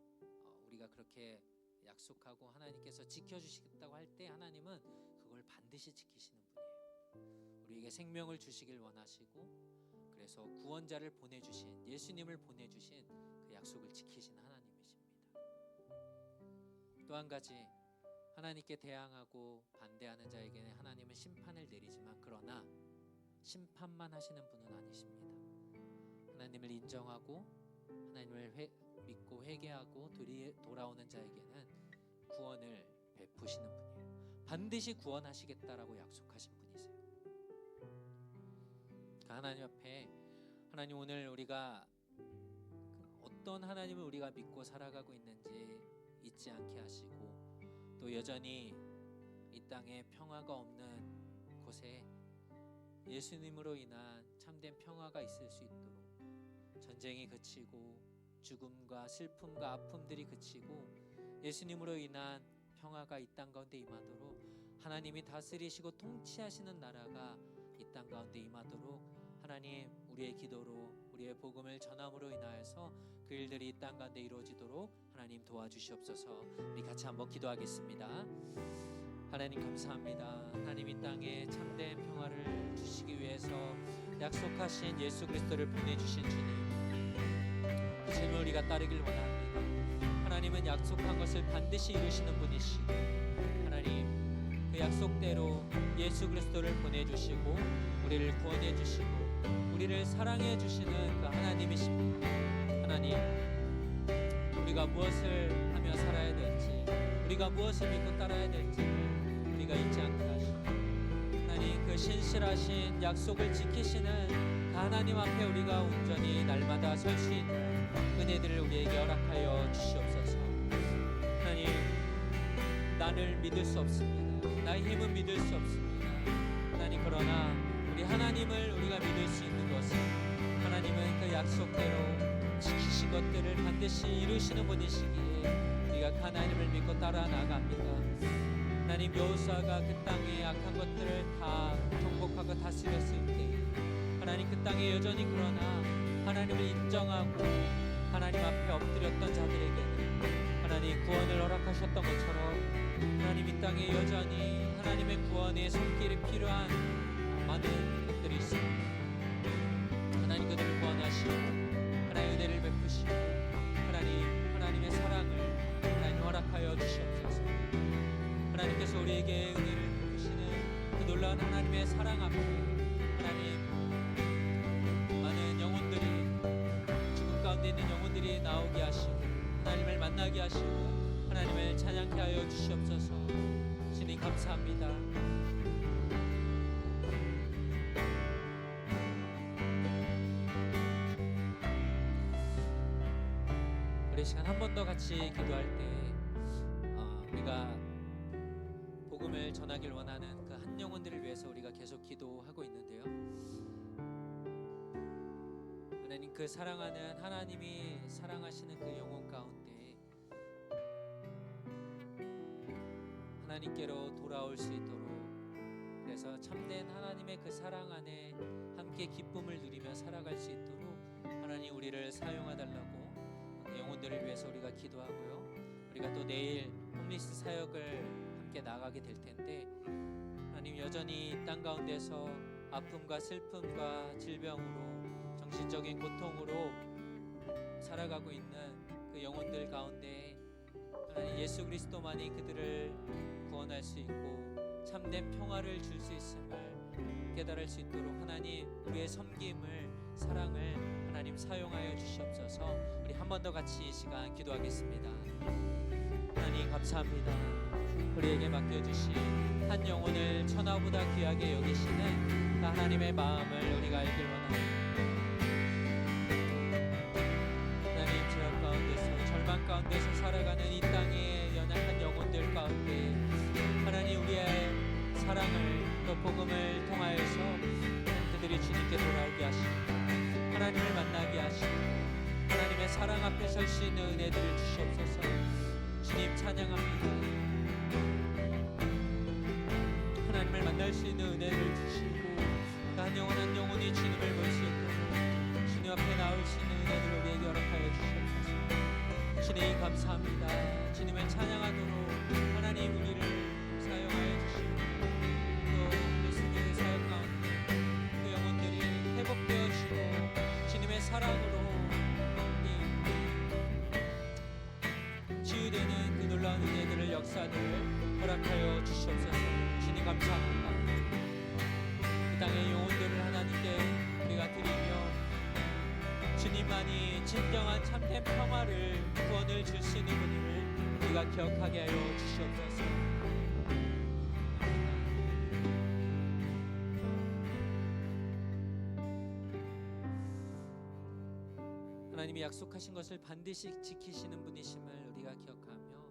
우리가 그렇게 약속하고 하나님께서 지켜주시겠다고 할 때 하나님은 그걸 반드시 지키시는 분이에요. 우리에게 생명을 주시길 원하시고 그래서 구원자를 보내주신 예수님을 보내주신 그 약속을 지키신 하나님이십니다. 또 한 가지, 하나님께 대항하고 반대하는 자에게는 하나님은 심판을 내리지만 그러나 심판만 하시는 분은 아니십니다. 하나님을 인정하고 하나님을 믿고 회개하고 돌아오는 자에게는 구원을 베푸시는 분이에요. 반드시 구원하시겠다라고 약속하신 분이세요. 그 하나님 앞에 하나님, 오늘 우리가 어떤 하나님을 우리가 믿고 살아가고 있는지 잊지 않게 하시고 또 여전히 이 땅에 평화가 없는 곳에 예수님으로 인한 참된 평화가 있을 수 있도록 전쟁이 그치고 죽음과 슬픔과 아픔들이 그치고 예수님으로 인한 평화가 이 땅 가운데 임하도록 하나님이 다스리시고 통치하시는 나라가 이 땅 가운데 임하도록 하나님, 우리의 기도로 우리의 복음을 전함으로 인하여서 그 일들이 이 땅 가운데 이루어지도록 하나님 도와주시옵소서. 우리 같이 한번 기도하겠습니다. 하나님 감사합니다. 하나님, 이 땅에 참된 평화를 주시기 위해서 약속하신 예수 그리스도를 보내주신 주님, 그 주님을 우리가 따르길 원합니다. 하나님은 약속한 것을 반드시 이루시는 분이시고 하나님, 그 약속대로 예수 그리스도를 보내주시고 우리를 구원해 주시고 우리를 사랑해 주시는 그 하나님이십니다. 하나님, 우리가 무엇을 하며 살아야 될지, 우리가 무엇을 믿고 따라야 될지 우리가 잊지 않게 하시고 하나님, 그 신실하신 약속을 지키시는 그 하나님 앞에 우리가 온전히 날마다 설 수 있는 은혜들을 우리에게 허락하여 주시옵소서. 하나님, 나를 믿을 수 없습니다. 나의 힘은 믿을 수 없습니다. 하나님, 그러나 우리 하나님을 우리가 믿을 수 있는 것은 하나님은 그 약속대로 지키신 것들을 반드시 이루시는 분이시기에 우리가 그 하나님을 믿고 따라 나갑니다. 하나님, 여호수아가 그 땅의 악한 것들을 다 정복하고 다스렸을 때 하나님, 그 땅에 여전히 그러나 하나님을 인정하고 하나님 앞에 엎드렸던 자들에게는 하나님 구원을 허락하셨던 것처럼 하나님 이 땅에 여전히 하나님의 구원의 손길이 필요한 많은 것들이 있습니다. 하나님 그들을 구원하시고 하나님의 은혜를 베푸시고 하나님의 사랑을 하나님 허락하여 주시옵소서. 하나님께서 우리에게 은혜를 베푸시는 그 놀라운 하나님의 사랑 앞에 하나님 많은 영혼들이 죽음 가운데 있는 영혼들이 나오게 하시고 하나님을 만나게 하시고 하나님을 찬양케 하여 주시옵소서. 주님 감사합니다. 우리 시간 한 번 더 같이 기도할 때 우리가 복음을 전하길 원하는 그 한 영혼들을 위해서 우리가 계속 기도하고 있는데요. 하나님 그 사랑하는 하나님이 사랑하시는 그 영혼 가운데 하나님께로 돌아올 수 있도록, 그래서 참된 하나님의 그 사랑 안에 함께 기쁨을 누리며 살아갈 수 있도록 하나님 우리를 사용하달라고 영혼들을 위해서 우리가 기도하고요. 우리가 또 내일 홈리스 사역을 함께 나가게 될 텐데 하나님 여전히 이 땅 가운데서 아픔과 슬픔과 질병으로 정신적인 고통으로 살아가고 있는 그 영혼들 가운데 하나님 예수 그리스도만이 그들을 구원할 수 있고 참된 평화를 줄 수 있음을 깨달을 수 있도록 하나님 우리의 섬김을 사랑을 하나님 사용하여 주시옵소서. 우리 한 번 더 같이 이 시간 기도하겠습니다. 하나님 감사합니다. 우리에게 맡겨주신 한 영혼을 천하보다 귀하게 여기시는 그 하나님의 마음을 우리가 알길 원합니다. 하나님 죄악 가운데서 절망 가운데서 살아가는 이 땅의 연약한 영혼들 가운데 하나님 우리의 사랑을 또 복음을 통하여서 그들이 주님께 돌아오게 하시고 하나님을 만나게 하시고 하나님의 사랑 앞에 설 수 있는 은혜들을 주시옵소서. 주님 찬양합니다. 하나님을 만날 수 있는 은혜를 주시고 그 한 영혼 한 영혼이 주님을 볼 수 있도록 주님 앞에 나올 수 있는 은혜들을 우리에게 허락하여 주시옵소서. 주님 감사합니다. 주님을 찬양하도록 하나님 우리를 사용하여 주시고 또 그리스도의 사역 가운데 그 영혼들이 회복되어지고 주님의 사랑으로 치유되는 그 놀라운 은혜들을 역사들을 허락하여 주시옵소서. 주님 감사합니다. 이 땅의 영혼들을 하나님께 우리가 드리며 주님만이 진정한 참된 평화를 구원을 줄 수 있는 분임을 우리가 기억하게 하여 주시옵소서. 하나님이 약속하신 것을 반드시 지키시는 분이심을 우리가 기억하며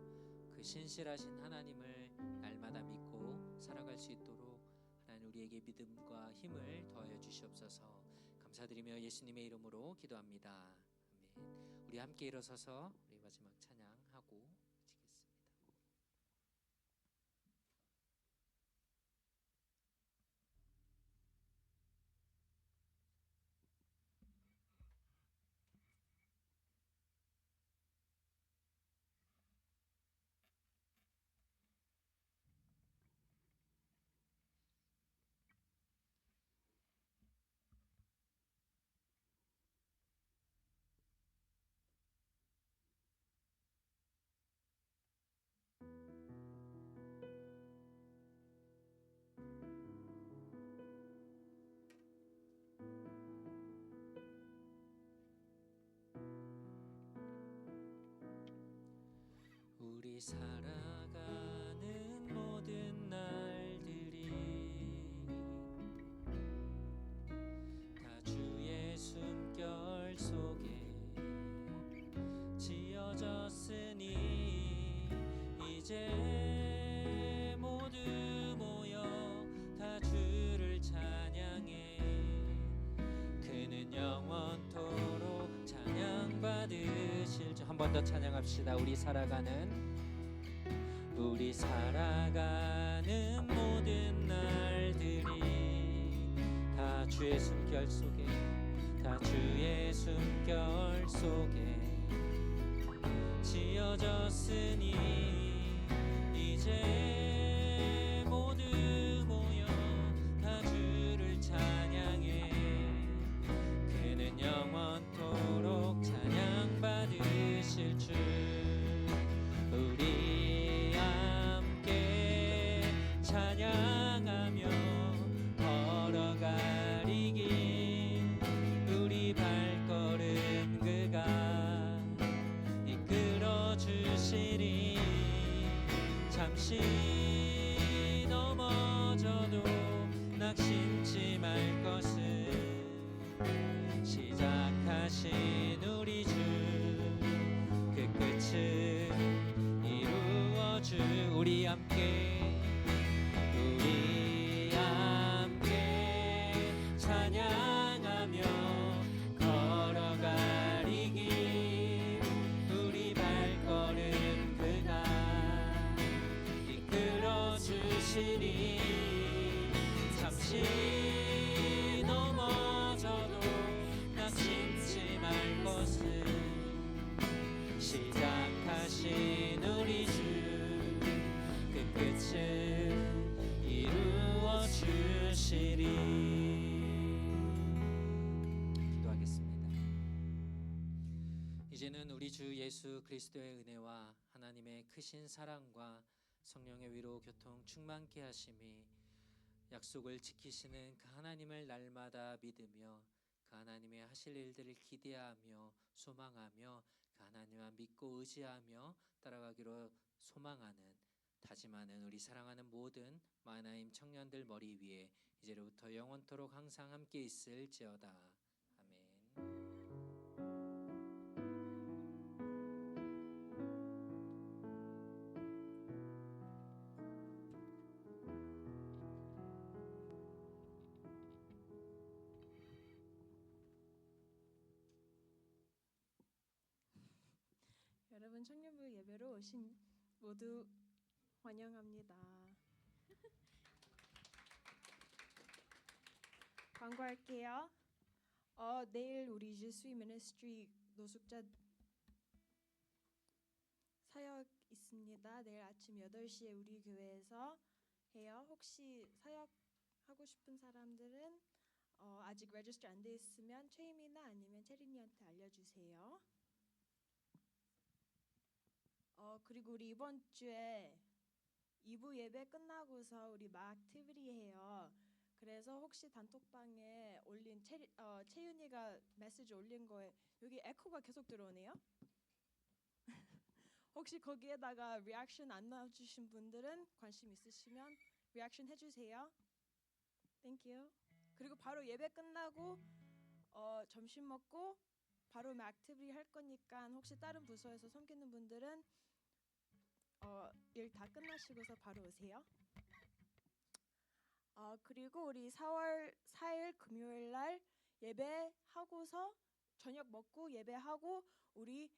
그 신실하신 하나님을 날마다 믿고 살아갈 수 있도록 하나님 우리에게 믿음과 힘을 더하여 주시옵소서. 감사드리며 예수님의 이름으로 기도합니다. 아멘. 우리 함께 일어서서 우리 마지막 찬양하고 마치겠습니다. 우리 살아가는 모든 날들이 다 주의 숨결 속에 지어졌으니 이제 모두 모여 다 주를 찬양해. 그는 영원토록 찬양받으실 주. 한 번 더 찬양합시다. 우리 살아가는 모든 날들이 다 주의 숨결 속에 다 주의 숨결 속에 지어졌으니 이제 모두 모여 다 주를 찬양해. 그는 영원토록 찬양받으실 줄. 우리 함께 찬양하며 걸어가리기. 우리 발걸음 그가 이끌어 주시리. 잠시 넘어져도 낙심치 말 것을 시작하신 우리 주. 그 끝을 이루어 주. 우리 함께 찬양하며 걸어가리기. 우리 발걸음 그가 이끌어 주시니. 잠시 넘어져도 낙심치 말 것을 시작하신 우리 주. 그 끝을 이루어 주시리. 기도하겠습니다. 이제는 우리 주 예수 그리스도의 은혜와 하나님의 크신 사랑과 성령의 위로 교통 충만케 하심이 약속을 지키시는 그 하나님을 날마다 믿으며 그 하나님의 하실 일들을 기대하며 소망하며 그 하나님만 믿고 의지하며 따라가기로 소망하는 다짐하는 우리 사랑하는 모든 마나임 청년들 머리 위에 이제로부터 영원토록 항상 함께 있을지어다. 아멘. 여러분 청년부 예배로 오신 모두 환영합니다. 광고할게요. 내일 우리 주수이 미니스트리 노숙자 사역 있습니다. 내일 아침 8시에 우리 교회에서 해요. 혹시 사역하고 싶은 사람들은 아직 레지스터 안 돼 있으면 최임이나 아니면 체린이한테 알려주세요. 그리고 우리 이번 주에 2부 예배 끝나고서 우리 막 액티비티 해요. 그래서 혹시 단톡방에 올린 채윤이가 메시지 올린 거에 여기 에코가 계속 들어오네요. 혹시 거기에다가 리액션 안 넣어주신 분들은 관심 있으시면 리액션 해주세요. Thank you. 그리고 바로 예배 끝나고 점심 먹고 바로 액티비티 할 거니까 혹시 다른 부서에서 섬기는 분들은 일 다 끝나시고서 바로 오세요. 그리고 우리 4월 4일 금요일 날 예배하고서 저녁 먹고 예배하고 우리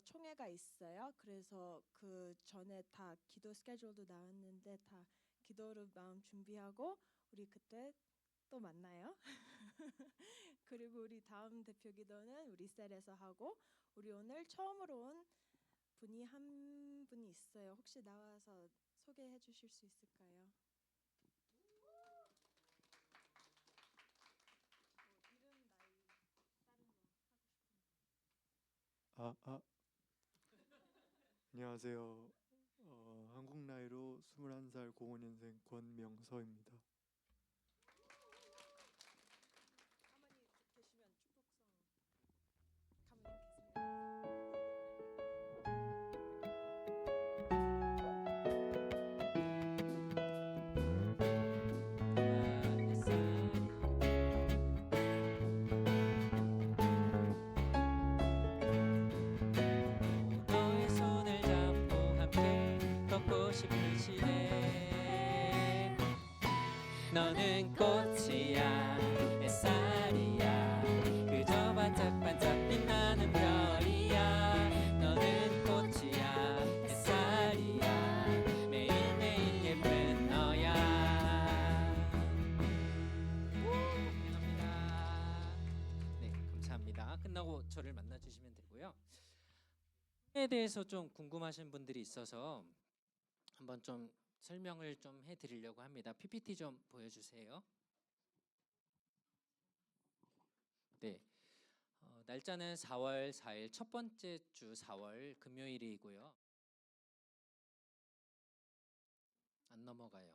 총회가 있어요. 그래서 그 전에 다 기도 스케줄도 나왔는데 다 기도로 마음 준비하고 우리 그때 또 만나요. 그리고 우리 다음 대표 기도는 우리 셀에서 하고 우리 오늘 처음으로 온 분이 한 분이 있어요. 혹시 나와서 소개해 주실 수 있을까요? 이름, 나이, 다른 거 하고 싶은 거. 안녕하세요. 한국 나이로 21살 05년생 권명서입니다. 가만히 계시면 축복성 가만히 계세요. 너의 손을 잡고 함께 걷고 싶은 시대. 너는 꽃이야 햇살이야 그저 반짝반짝 빛나는 별이야. 너는 꽃이야 햇살이야 매일매일 예쁜 너야. 감사합니다. 네, 감사합니다. 끝나고 저를 만나주시면 되고요. 회장에 대해서 좀 궁금하신 분들이 있어서 한번 좀 설명을 좀 해드리려고 합니다. PPT 좀 보여주세요. 네, 날짜는 4월 4일 첫 번째 주 4월 금요일이고요. 안 넘어가요.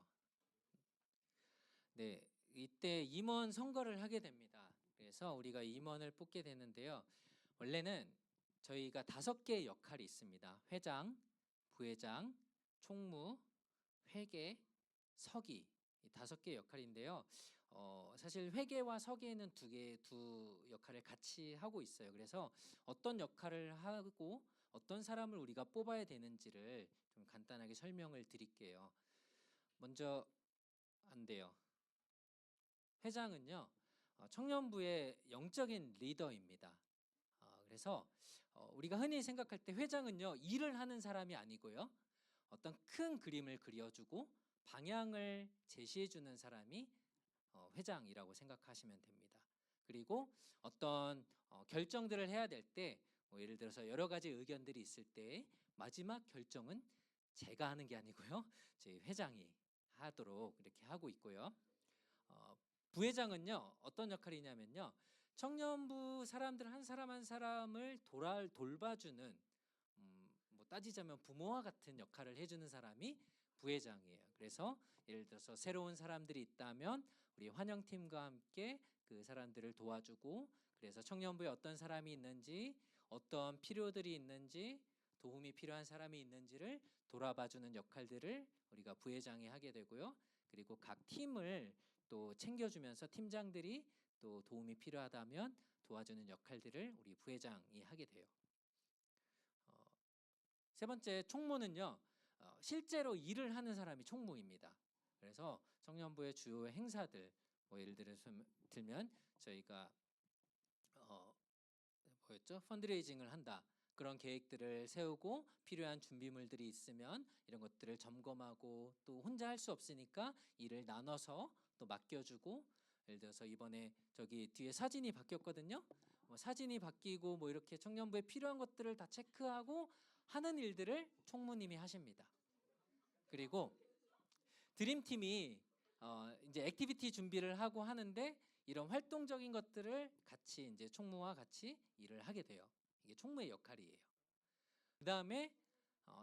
네, 이때 임원 선거를 하게 됩니다. 그래서 우리가 임원을 뽑게 되는데요. 원래는 저희가 5개의 역할이 있습니다. 회장, 부회장, 총무, 회계, 서기, 이 5개의 역할인데요. 사실 회계와 서기에는 두 역할을 같이 하고 있어요. 그래서 어떤 역할을 하고 어떤 사람을 우리가 뽑아야 되는지를 좀 간단하게 설명을 드릴게요. 먼저 안 돼요. 회장은요, 청년부의 영적인 리더입니다. 그래서 우리가 흔히 생각할 때 회장은요, 일을 하는 사람이 아니고요, 어떤 큰 그림을 그려주고 방향을 제시해주는 사람이 회장이라고 생각하시면 됩니다. 그리고 어떤 결정들을 해야 될 때, 예를 들어서 여러 가지 의견들이 있을 때 마지막 결정은 제가 하는 게 아니고요, 저희 회장이 하도록 이렇게 하고 있고요. 부회장은요, 어떤 역할이냐면요, 청년부 사람들 한 사람 한 사람을 돌봐주는, 뭐 따지자면 부모와 같은 역할을 해주는 사람이 부회장이에요. 그래서 예를 들어서 새로운 사람들이 있다면 우리 환영팀과 함께 그 사람들을 도와주고, 그래서 청년부에 어떤 사람이 있는지, 어떤 필요들이 있는지, 도움이 필요한 사람이 있는지를 돌아봐주는 역할들을 우리가 부회장이 하게 되고요. 그리고 각 팀을 또 챙겨주면서 팀장들이 또 도움이 필요하다면 도와주는 역할들을 우리 부회장이 하게 돼요. 세 번째, 총무는요, 실제로 일을 하는 사람이 총무입니다. 그래서 청년부의 주요 행사들, 뭐 예를 들면 저희가 뭐였죠? 펀드레이징을 한다. 그런 계획들을 세우고 필요한 준비물들이 있으면 이런 것들을 점검하고, 또 혼자 할 수 없으니까 일을 나눠서 또 맡겨주고, 예를 들어서 이번에 저기 뒤에 사진이 바뀌었거든요. 사진이 바뀌고 뭐 이렇게 청년부에 필요한 것들을 다 체크하고 하는 일들을 총무님이 하십니다. 그리고 드림팀이 이제 액티비티 준비를 하고 하는데 이런 활동적인 것들을 같이 이제 총무와 같이 일을 하게 돼요. 이게 총무의 역할이에요. 그 다음에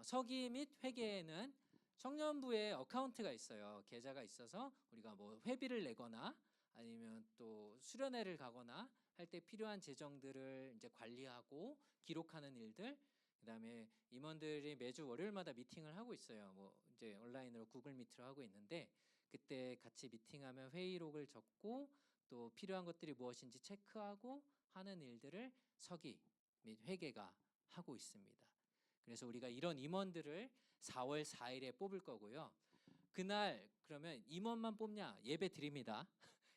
서기 및 회계에는 청년부에 어카운트가 있어요. 계좌가 있어서 우리가 뭐 회비를 내거나 아니면 또 수련회를 가거나 할 때 필요한 재정들을 이제 관리하고 기록하는 일들. 그다음에 임원들이 매주 월요일마다 미팅을 하고 있어요. 뭐 이제 온라인으로 구글 미트로 하고 있는데, 그때 같이 미팅하면 회의록을 적고 또 필요한 것들이 무엇인지 체크하고 하는 일들을 서기 및 회계가 하고 있습니다. 그래서 우리가 이런 임원들을 4월 4일에 뽑을 거고요. 그날 그러면 임원만 뽑냐? 예배 드립니다.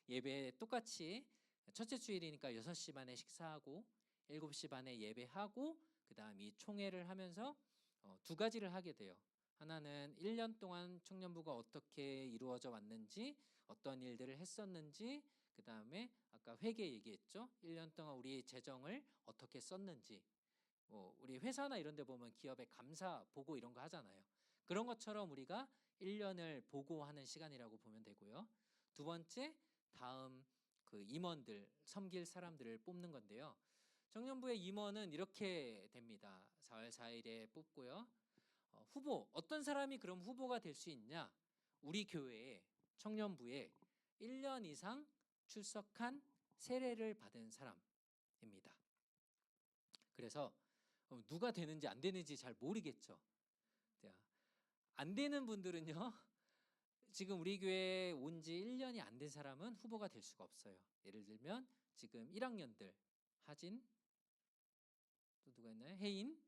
예배 똑같이 첫째 주일이니까 6시 반에 식사하고 7시 반에 예배하고, 그 다음 이 총회를 하면서 두 가지를 하게 돼요. 하나는 1년 동안 청년부가 어떻게 이루어져 왔는지, 어떤 일들을 했었는지, 그 다음에 아까 회계 얘기했죠. 1년 동안 우리 재정을 어떻게 썼는지, 우리 회사나 이런 데 보면 기업의 감사 보고 이런 거 하잖아요. 그런 것처럼 우리가 1년을 보고하는 시간이라고 보면 되고요. 두 번째, 다음 그 임원들, 섬길 사람들을 뽑는 건데요. 청년부의 임원은 이렇게 됩니다. 4월 4일에 뽑고요. 후보, 어떤 사람이 그럼 후보가 될 수 있냐? 우리 교회에, 청년부에 1년 이상 출석한 세례를 받은 사람입니다. 그래서 누가 되는지 안 되는지 잘 모르겠죠. 안 되는 분들은요, 지금 우리 교회에 온 지 1년이 안 된 사람은 후보가 될 수가 없어요. 예를 들면 지금 1학년들, 하진, 또 누가 있나요? 혜인,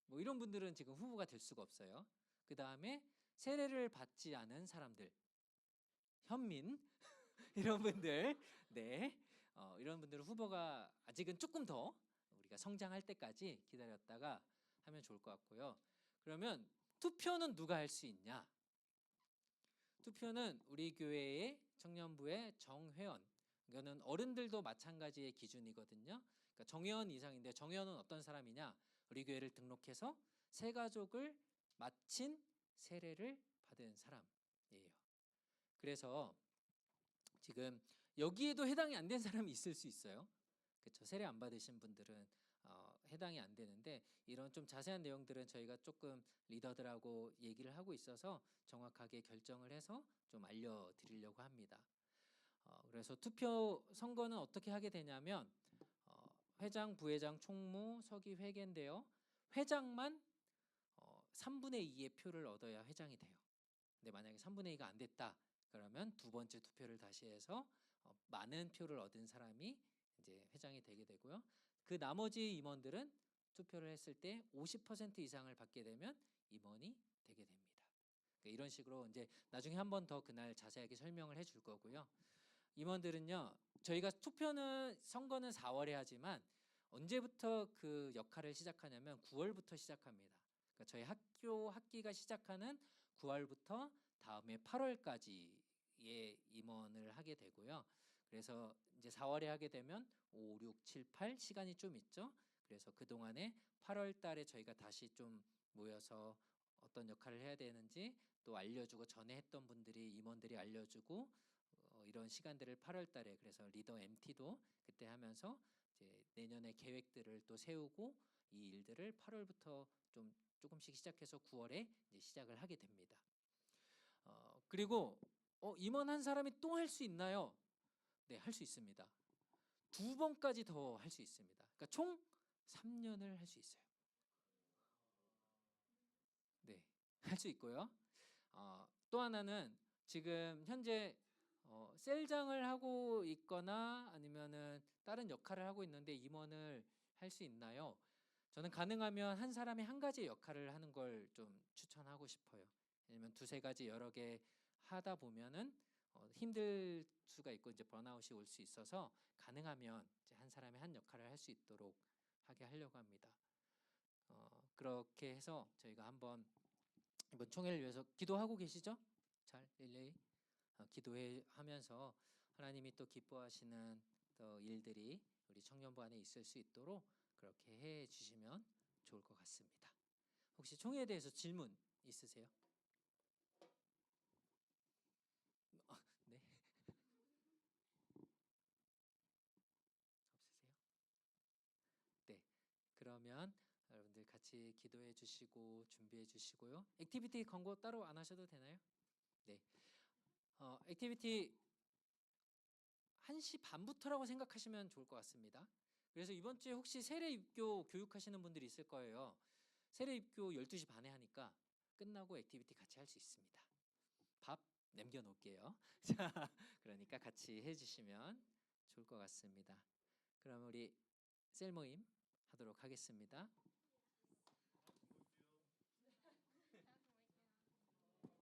뭐 이런 분들은 지금 후보가 될 수가 없어요. 그 다음에 세례를 받지 않은 사람들, 현민 이런 분들, 네, 이런 분들은 후보가 아직은 조금 더 우리가 성장할 때까지 기다렸다가 하면 좋을 것 같고요. 그러면 투표는 누가 할 수 있냐? 투표는 우리 교회의 청년부의 정회원, 이거는 어른들도 마찬가지의 기준이거든요. 그러니까 정회원 이상인데, 정회원은 어떤 사람이냐? 우리 교회를 등록해서 새 가족을 마친 세례를 받은 사람이에요. 그래서 지금 여기에도 해당이 안 된 사람이 있을 수 있어요. 그렇죠. 세례 안 받으신 분들은 해당이 안 되는데 이런 좀 자세한 내용들은 저희가 조금 리더들하고 얘기를 하고 있어서 정확하게 결정을 해서 좀 알려드리려고 합니다. 그래서 투표 선거는 어떻게 하게 되냐면 회장, 부회장, 총무, 서기, 회계인데요. 회장만 3분의 2의 표를 얻어야 회장이 돼요. 근데 만약에 3분의 2가 안 됐다 그러면 두 번째 투표를 다시 해서 많은 표를 얻은 사람이 이제 회장이 되게 되고요. 그 나머지 임원들은 투표를 했을 때 50% 이상을 받게 되면 임원이 되게 됩니다. 그러니까 이런 식으로 이제 나중에 한 번 더 그날 자세하게 설명을 해줄 거고요. 임원들은요, 저희가 선거는 4월에 하지만 언제부터 그 역할을 시작하냐면 9월부터 시작합니다. 그러니까 저희 학기가 시작하는 9월부터 다음에 8월까지의 임원을 하게 되고요. 그래서 이제 4월에 하게 되면 5, 6, 7, 8 시간이 좀 있죠. 그래서 그동안에 8월 달에 저희가 다시 좀 모여서 어떤 역할을 해야 되는지 또 알려주고 전에 했던 분들이 임원들이 알려주고 이런 시간들을 8월 달에 그래서 리더 MT도 그때 하면서 이제 내년의 계획들을 또 세우고 이 일들을 8월부터 좀 조금씩 시작해서 9월에 이제 시작을 하게 됩니다. 그리고 임원한 사람이 또 할 수 있나요? 네, 할 수 있습니다. 2번까지 더 할 수 있습니다. 그러니까 총 3년을 할 수 있어요. 네, 할 수 있고요. 또 하나는 지금 현재 셀장을 하고 있거나 아니면은 다른 역할을 하고 있는데 임원을 할 수 있나요? 저는 가능하면 한 사람이 한 가지 역할을 하는 걸 좀 추천하고 싶어요. 왜냐면 두세 가지 여러 개 하다 보면은 힘들 수가 있고 이제 번아웃이 올 수 있어서 가능하면 이제 한 사람이 한 역할을 할 수 있도록 하게 하려고 합니다. 그렇게 해서 저희가 한번 이번 총회를 위해서 기도하고 계시죠? 잘 릴레이 기도해 하면서 하나님이 또 기뻐하시는 또 일들이 우리 청년부 안에 있을 수 있도록 그렇게 해 주시면 좋을 것 같습니다. 혹시 총회에 대해서 질문 있으세요? 네. 없으세요? 네. 그러면 여러분들 같이 기도해 주시고 준비해 주시고요. 액티비티 광고 따로 안 하셔도 되나요? 네. 액티비티 1시 반부터라고 생각하시면 좋을 것 같습니다. 그래서 이번 주에 혹시 세례 입교 교육하시는 분들이 있을 거예요. 세례 입교 12시 반에 하니까 끝나고 액티비티 같이 할 수 있습니다. 밥 남겨 놓을게요. 자, 그러니까 같이 해주시면 좋을 것 같습니다. 그럼 우리 셀 모임 하도록 하겠습니다.